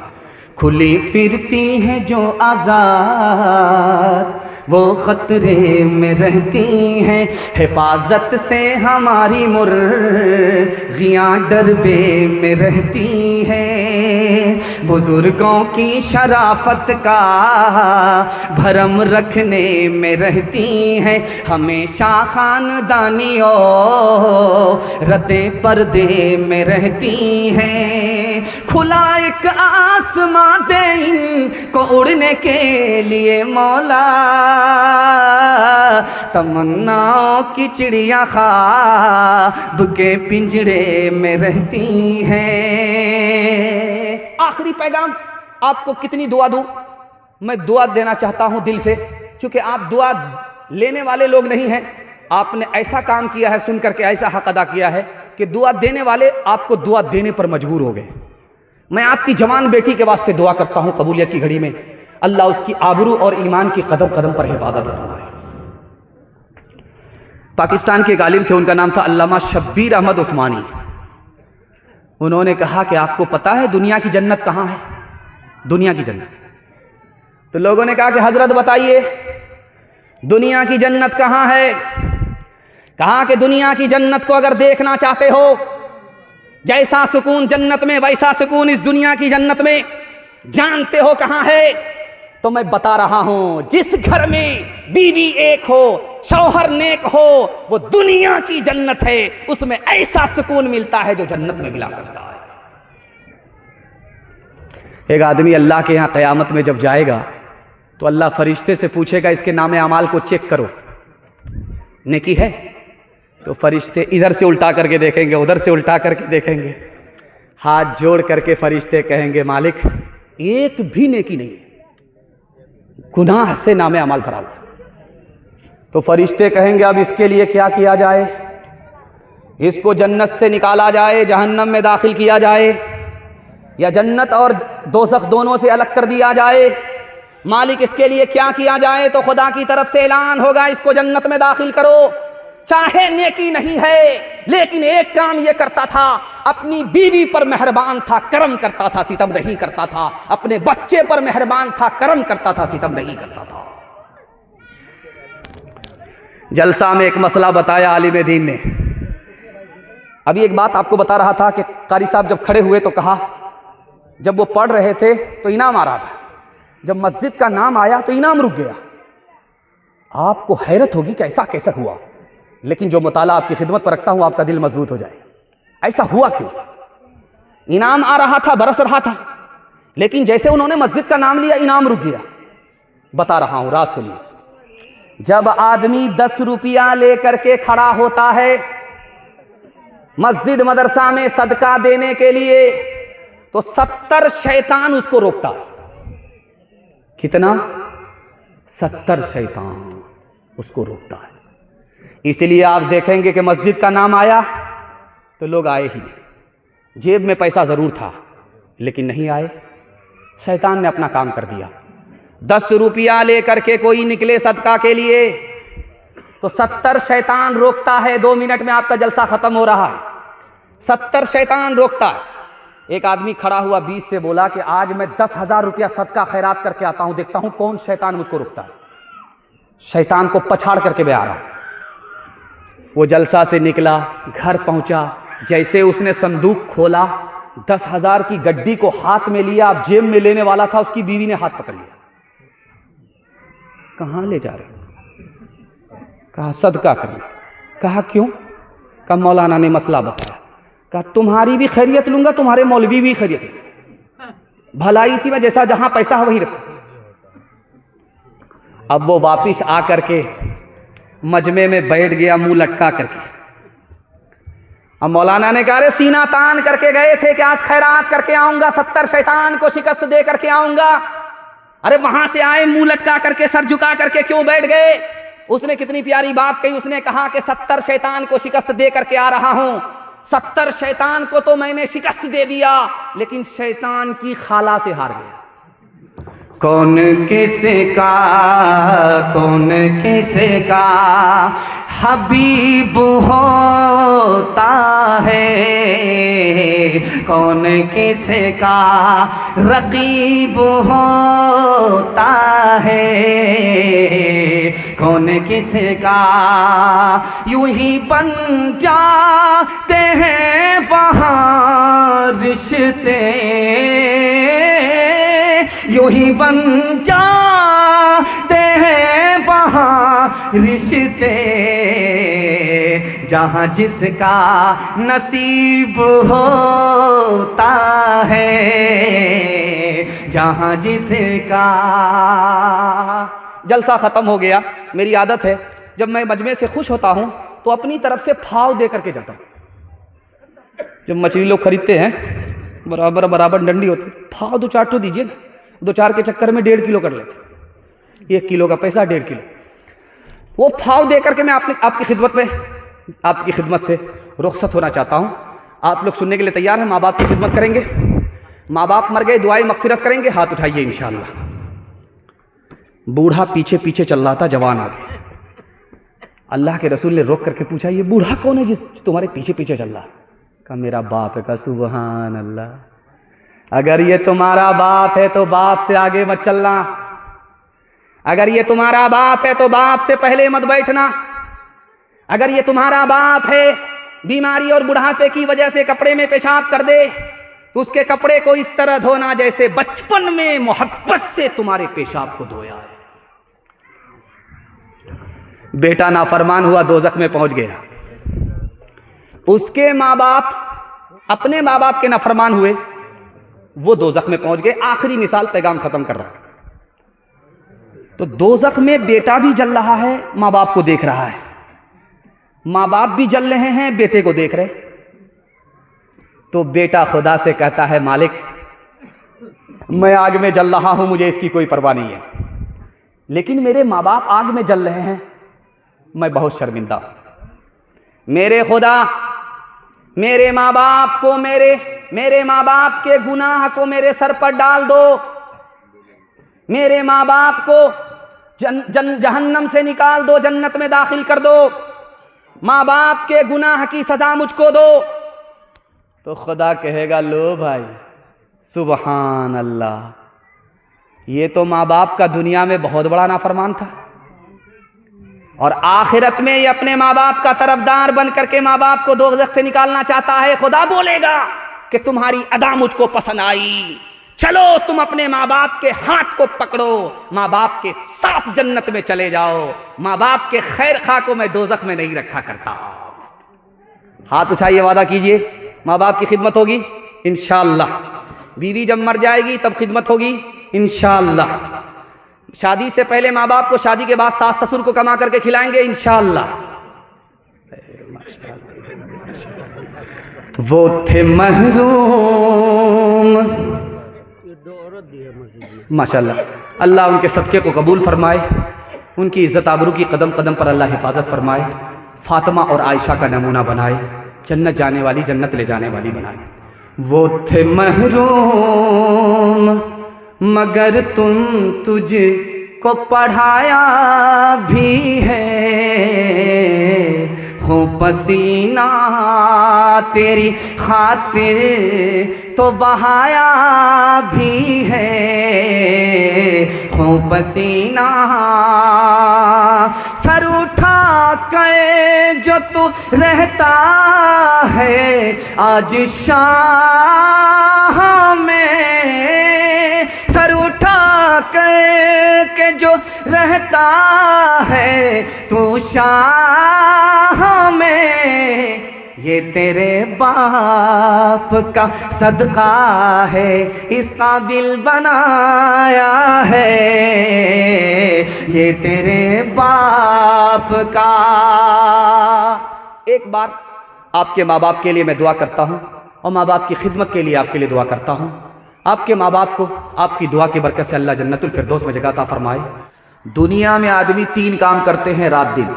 खुली फिरती है जो आज़ाद वो खतरे में रहती हैं, हिफाजत से हमारी मुर्गियाँ डरबे में रहती हैं। बुजुर्गों की शराफत का भरम रखने में रहती हैं, हमेशा खानदानियों रते पर्दे में रहती हैं। खुला एक आसमां दे इनको उड़ने के लिए मौला, तमन्नाओं की चिड़िया ख्वाब के पिंजरे में रहती हैं। आखिरी पैगाम आपको कितनी दुआ दूं? मैं दुआ देना चाहता हूं दिल से, क्योंकि आप दुआ लेने वाले लोग नहीं हैं। आपने ऐसा काम किया है, सुन करके ऐसा हक अदा किया है कि दुआ देने वाले आपको दुआ देने पर मजबूर हो गए। मैं आपकी जवान बेटी के वास्ते दुआ करता हूं, कबूलियत की घड़ी में अल्लाह उसकी आबरू और ईमान की कदम कदम पर हिफाजत फरमाए। पाकिस्तान के एक आलिम थे, उनका नाम था अल्लामा शब्बीर अहमद उस्मानी। उन्होंने कहा कि आपको पता है दुनिया की जन्नत कहाँ है? दुनिया की जन्नत। तो लोगों ने कहा कि हजरत बताइए दुनिया की जन्नत कहाँ है? कहा कि दुनिया की जन्नत को अगर देखना चाहते हो, जैसा सुकून जन्नत में वैसा सुकून इस दुनिया की जन्नत में, जानते हो कहाँ है? तो मैं बता रहा हूं, जिस घर में बीवी एक हो, शौहर नेक हो, वो दुनिया की जन्नत है। उसमें ऐसा सुकून मिलता है जो जन्नत में मिला करता है। एक आदमी अल्लाह के यहां क़यामत में जब जाएगा तो अल्लाह फरिश्ते से पूछेगा इसके नामे अमाल को चेक करो, नेकी है? तो फरिश्ते इधर से उल्टा करके देखेंगे, उधर से उल्टा करके देखेंगे, हाथ जोड़ करके फरिश्ते कहेंगे मालिक एक भी नेकी नहीं है, गुनाह से नामे अमाल भरा हुआ। तो फरिश्ते कहेंगे अब इसके लिए क्या किया जाए? इसको जन्नत से निकाला जाए, जहन्नम में दाखिल किया जाए, या जन्नत और दोज़ख दोनों से अलग कर दिया जाए? मालिक इसके लिए क्या किया जाए? तो खुदा की तरफ से ऐलान होगा इसको जन्नत में दाखिल करो। चाहे नेकी नहीं है, लेकिन एक काम ये करता था, अपनी बीवी पर मेहरबान था, करम करता था, सितम नहीं करता था। अपने बच्चे पर मेहरबान था, करम करता था, सितम नहीं करता था। जलसा में एक मसला बताया आलिम दीन ने। अभी एक बात आपको बता रहा था कि कारी साहब जब खड़े हुए तो कहा, जब वो पढ़ रहे थे तो इनाम आ रहा था, जब मस्जिद का नाम आया तो इनाम रुक गया। आपको हैरत होगी कि ऐसा कैसा हुआ, लेकिन जो मुताला आपकी खिदमत पर रखता हूं आपका दिल मजबूत हो जाएगा। ऐसा हुआ क्यों? इनाम आ रहा था, बरस रहा था, लेकिन जैसे उन्होंने मस्जिद का नाम लिया इनाम रुक गया। बता रहा हूं, राज सुनिए। जब आदमी 10 रुपया लेकर के खड़ा होता है मस्जिद मदरसा में सदका देने के लिए, तो 70 शैतान उसको रोकता है। कितना? 70 शैतान उसको रोकता है। इसलिए आप देखेंगे कि मस्जिद का नाम आया तो लोग आए ही नहीं। जेब में पैसा ज़रूर था लेकिन नहीं आए, शैतान ने अपना काम कर दिया। 10 रुपया लेकर के कोई निकले सदका के लिए तो 70 शैतान रोकता है। 2 मिनट में आपका जलसा ख़त्म हो रहा है, 70 शैतान रोकता है। एक आदमी खड़ा हुआ 20 से बोला कि आज मैं 10,000 रुपया सदका खैरात करके आता हूं, देखता हूं कौन शैतान मुझको रोकता है। शैतान को पछाड़ करके मैं आ रहा हूं। वो जलसा से निकला, घर पहुंचा, जैसे उसने संदूक खोला 10,000 की गड्डी को हाथ में लिया, अब जेब में लेने वाला था, उसकी बीवी ने हाथ पकड़ लिया। कहां ले जा रहे हो? कहा सदका करने। कहा क्यों? कहा मौलाना ने मसला बताया। कहा तुम्हारी भी खैरियत लूंगा, तुम्हारे मौलवी भी खैरियत लूंगा, भलाई इसी में, जैसा जहां पैसा है वहीं रखो। अब वो वापिस आकर के मजमे में बैठ गया मुंह लटका करके। अब मौलाना ने कहा अरे सीना तान करके गए थे कि आज खैरात करके आऊंगा, 70 शैतान को शिकस्त दे करके आऊंगा, अरे वहां से आए मुंह लटका करके सर झुका करके क्यों बैठ गए? उसने कितनी प्यारी बात कही, उसने कहा कि 70 शैतान को शिकस्त दे करके आ रहा हूं। 70 शैतान को तो मैंने शिकस्त दे दिया, लेकिन शैतान की खाला से हार गया। कौन किसका हबीब होता है, कौन किसका रकीब होता है, कौन किसका यूं ही बन जाते हैं वहाँ रिश्ते, यूं ही बन जाते हैं वहाँ रिश्ते, जहाँ जिसका नसीब होता है, जहाँ जिसका। जलसा ख़त्म हो गया। मेरी आदत है जब मैं मजमे से खुश होता हूँ तो अपनी तरफ से फाव दे करके जाता हूँ। जब मछली लोग खरीदते हैं बराबर बराबर डंडी होती, फाव 2-4 तो दीजिए ना, 2-4 के चक्कर में 1.5 किलो कर लेते, 1 किलो का पैसा 1.5 किलो। वो फाव दे करके मैं आपकी खिदमत में, आपकी खिदमत से रुखसत होना चाहता हूँ। आप लोग सुनने के लिए तैयार हैं? माँ बाप की खिदमत करेंगे? माँ बाप मर गए, दुआएं मगफिरत करेंगे? हाथ उठाइए इंशाअल्लाह। बूढ़ा पीछे पीछे चल रहा था, जवान आ गया। अल्लाह के रसूल ने रोक करके पूछा ये बूढ़ा कौन है जिस तुम्हारे पीछे पीछे चल रहा है? कहा मेरा बाप है। कहा सुबहान अल्लाह। अगर ये तुम्हारा बाप है तो बाप से आगे मत चलना, अगर ये तुम्हारा बाप है तो बाप से पहले मत बैठना, अगर ये तुम्हारा बाप है बीमारी और बुढ़ापे की वजह से कपड़े में पेशाब कर दे तो उसके कपड़े को इस तरह धोना जैसे बचपन में मोहब्बत से तुम्हारे पेशाब को धोया है। बेटा नाफरमान हुआ, दोजख में पहुंच गया। उसके माँ बाप अपने माँ बाप के नाफरमान हुए, वो दोजख में पहुंच गए। आखिरी मिसाल पैगाम खत्म कर रहा है। तो दोजख में बेटा भी जल रहा है, माँ बाप को देख रहा है, माँ बाप भी जल रहे हैं, बेटे को देख रहे। तो बेटा खुदा से कहता है मालिक मैं आग में जल रहा हूं, मुझे इसकी कोई परवाह नहीं है, लेकिन मेरे माँ बाप आग में जल रहे हैं, मैं बहुत शर्मिंदा हूं। मेरे खुदा मेरे माँ बाप को, मेरे माँ बाप के गुनाह को मेरे सर पर डाल दो, मेरे माँ बाप को जहन्नम से निकाल दो, जन्नत में दाखिल कर दो, माँ बाप के गुनाह की सजा मुझको दो। तो खुदा कहेगा लो भाई सुबहान अल्लाह, ये तो माँ बाप का दुनिया में बहुत बड़ा नाफरमान था और आखिरत में ये अपने माँ बाप का तरफदार बन करके माँ बाप को दोज़ख से निकालना चाहता है। खुदा बोलेगा कि तुम्हारी अदा मुझको पसंद आई, चलो तुम अपने माँ बाप के हाथ को पकड़ो, माँ बाप के साथ जन्नत में चले जाओ। माँ बाप के खैर खा को मैं दोजख में नहीं रखा करता। हाथ उठाइए, वादा कीजिए माँ बाप की खिदमत होगी इंशाअल्लाह। बीवी जब मर जाएगी तब खिदमत होगी इंशाअल्लाह। शादी से पहले माँ बाप को, शादी के बाद सास ससुर को कमा करके खिलाएंगे इंशाअल्लाह। वो थे महरूम, माशाअल्लाह, अल्लाह उनके सदक़े को कबूल फरमाए, उनकी इज़्ज़त आबरू की कदम कदम पर अल्लाह हिफाजत फरमाए, फ़ातिमा और आयशा का नमूना बनाए, जन्नत जाने वाली, जन्नत ले जाने वाली बनाए। वो थे महरूम मगर तुझको पढ़ाया भी है, हो पसीना तेरी खातिर तो बहाया भी है, हो पसीना सर उठा कर जो तू रहता है आज शाह में, सर उठा कर के जो रहता है तू शाह में, ये तेरे बाप का सदका है, इस काबिल बनाया है, ये तेरे बाप का। एक बार आपके माँ बाप के लिए मैं दुआ करता हूँ और माँ बाप की खिदमत के लिए आपके लिए दुआ करता हूँ। आपके माँ बाप को आपकी दुआ की बरकत से अल्लाह जन्नतुल फिरदौस में जगह अता फरमाए। दुनिया में आदमी 3 काम करते हैं रात दिन,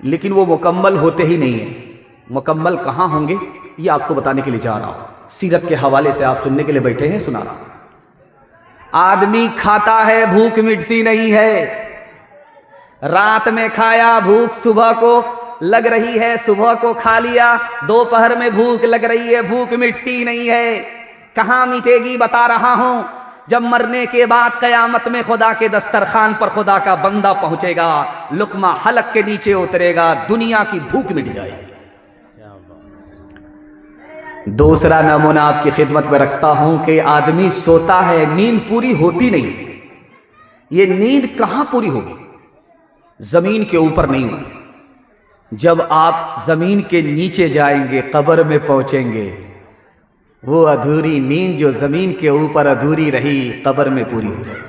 लेकिन वो मुकम्मल होते ही नहीं हैं। मुकम्मल कहाँ होंगे ये आपको बताने के लिए जा रहा हूँ। सीरत के हवाले से आप सुनने के लिए बैठे हैं, सुना रहा हूँ। आदमी खाता है, भूख मिटती नहीं है। रात में खाया, भूख सुबह को लग रही है, सुबह को खा लिया, दोपहर में भूख लग रही है, भूख मिटती नहीं है। कहाँ मिटेगी बता रहा हूँ, जब मरने के बाद कयामत में खुदा के दस्तरखान पर खुदा का बंदा पहुंचेगा, लुकमा हलक के नीचे उतरेगा, दुनिया की भूख मिट जाएगी। दूसरा नमूना आपकी खिदमत में रखता हूं कि आदमी सोता है, नींद पूरी होती नहीं है। ये नींद कहां पूरी होगी? जमीन के ऊपर नहीं होगी। जब आप जमीन के नीचे जाएंगे, कब्र में पहुंचेंगे, वो अधूरी नींद जो जमीन के ऊपर अधूरी रही, कब्र में पूरी हो जाएगी।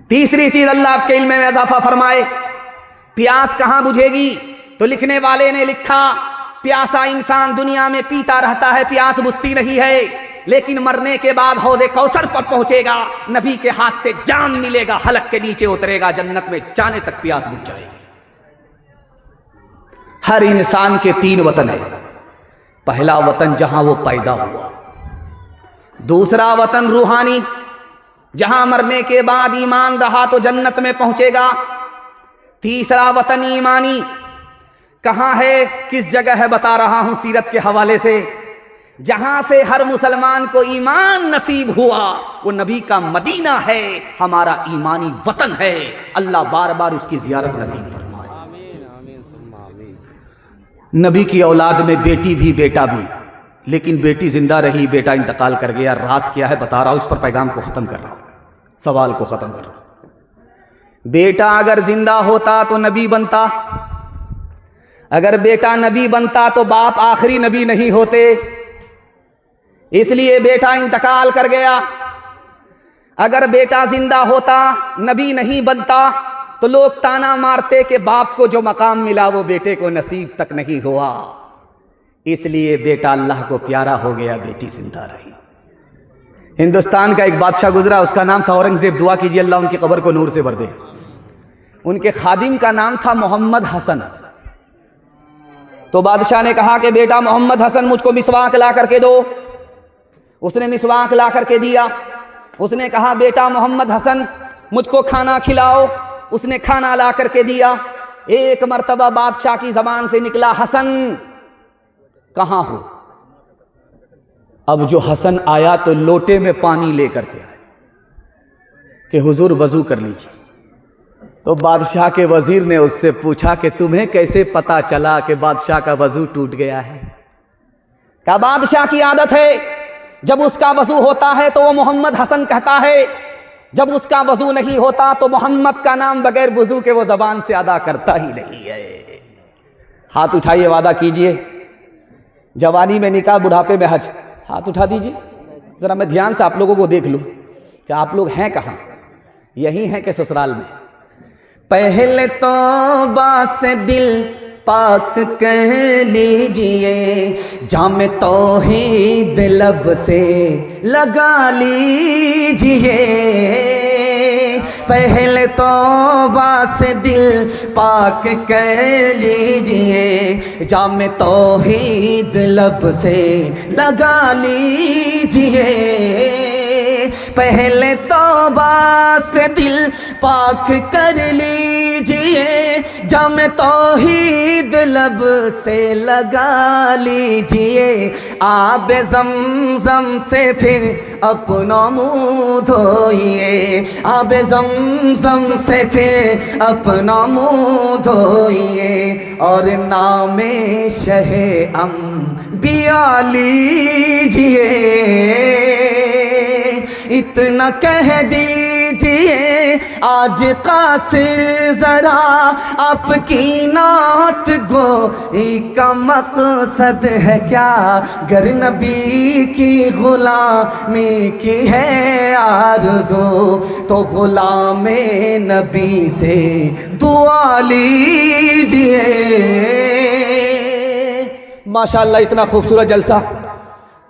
तीसरी चीज अल्लाह आपके इल्म में इजाफा फरमाए। प्यास कहां बुझेगी? तो लिखने वाले ने लिखा, प्यासा इंसान दुनिया में पीता रहता है, प्यास बुझती नहीं है, लेकिन मरने के बाद हौज़े कौसर पर पहुंचेगा, नबी के हाथ से जाम मिलेगा, हलक के नीचे उतरेगा, जन्नत में जाने तक प्यास बुझ जाएगी। हर इंसान के 3 वतन है। पहला वतन जहां वो पैदा हुआ, दूसरा वतन रूहानी, जहां मरने के बाद ईमान रहा तो जन्नत में पहुंचेगा, तीसरा वतन ईमानी। कहां है, किस जगह है, बता रहा हूं सीरत के हवाले से। जहां से हर मुसलमान को ईमान नसीब हुआ वो नबी का मदीना है, हमारा ईमानी वतन है। अल्लाह बार बार उसकी जियारत नसीब फरमाए। नबी की औलाद में बेटी भी बेटा भी, लेकिन बेटी जिंदा रही, बेटा इंतकाल कर गया। राज क्या है बता रहा हूं, उस पर पैगाम को खत्म कर रहा हूं, सवाल को खत्म कर रहा हूं। बेटा अगर जिंदा होता तो नबी बनता, अगर बेटा नबी बनता तो बाप आखिरी नबी नहीं होते, इसलिए बेटा इंतकाल कर गया। अगर बेटा जिंदा होता, नबी नहीं बनता, तो लोग ताना मारते कि बाप को जो मकाम मिला वो बेटे को नसीब तक नहीं हुआ। इसलिए बेटा अल्लाह को प्यारा हो गया, बेटी जिंदा रही। हिंदुस्तान का एक बादशाह गुजरा, उसका नाम था औरंगजेब। दुआ कीजिए अल्लाह उनकी कब्र को नूर से भर दे। उनके खादिम का नाम था मोहम्मद हसन। तो बादशाह ने कहा कि बेटा मोहम्मद हसन, मुझको मिसवाक ला करके दो। उसने मिसवाक ला करके दिया। उसने कहा बेटा मोहम्मद हसन, मुझको खाना खिलाओ। उसने खाना ला करके दिया। एक मर्तबा बादशाह की जबान से निकला, हसन कहां हो? अब जो हसन आया तो लोटे में पानी लेकर के आए कि हुजूर वजू कर लीजिए। तो बादशाह के वजीर ने उससे पूछा कि तुम्हें कैसे पता चला कि बादशाह का वजू टूट गया है? क्या बादशाह की आदत है जब उसका वजू होता है तो वो मोहम्मद हसन कहता है, जब उसका वजू नहीं होता तो मोहम्मद का नाम बगैर वजू के वो जबान से अदा करता ही नहीं है। हाथ उठाइए, वादा कीजिए, जवानी में निकाह, बुढ़ापे में हज। हाथ उठा दीजिए, जरा मैं ध्यान से आप लोगों को देख लूं कि आप लोग हैं कहाँ, यही हैं कि ससुराल में। पहले तौबा से दिल पाक कर लीजिए, जाम तौहीद लब से लगा लीजिए। पहले तौबा से दिल पाक कर लीजिए, जाम तौहीद लब से लगा लीजिए। पहले तौबा से दिल पाक कर लीजिए, जाम तौहीद लब से लगा लीजिए। आब ज़मज़म से फिर अपना मुँह धोइए, आब ज़मज़म से फिर अपना मुँह धोइए, और नामे शहे अंबिया लीजिए। इतना कह दीजिए आज कासिर ज़रा, आपकी नात गोई का मकसद है क्या? गर नबी की गुलामी की है आरज़ू, तो गुलामे नबी से दुआ लीजिए। माशाअल्लाह, इतना खूबसूरत जलसा,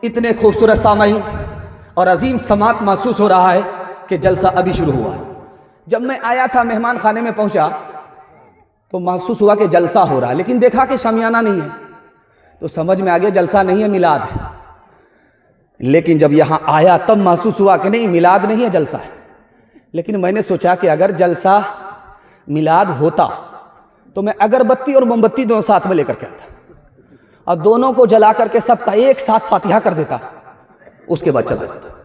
इतने खूबसूरत सामाईन और अजीम समात महसूस हो रहा है कि जलसा अभी शुरू हुआ है। जब मैं आया था, मेहमान खाने में पहुंचा तो महसूस हुआ कि जलसा हो रहा है, लेकिन देखा कि शमियाना नहीं है तो समझ में आ गया जलसा नहीं है, मिलाद है। लेकिन जब यहाँ आया तब महसूस हुआ कि नहीं, मिलाद नहीं है, जलसा है। लेकिन मैंने सोचा कि अगर जलसा मिलाद होता तो मैं अगरबत्ती और मोमबत्ती दोनों साथ में लेकर के आता और दोनों को जला करके सबका एक साथ फातिहा कर देता, उसके बाद चला जाता।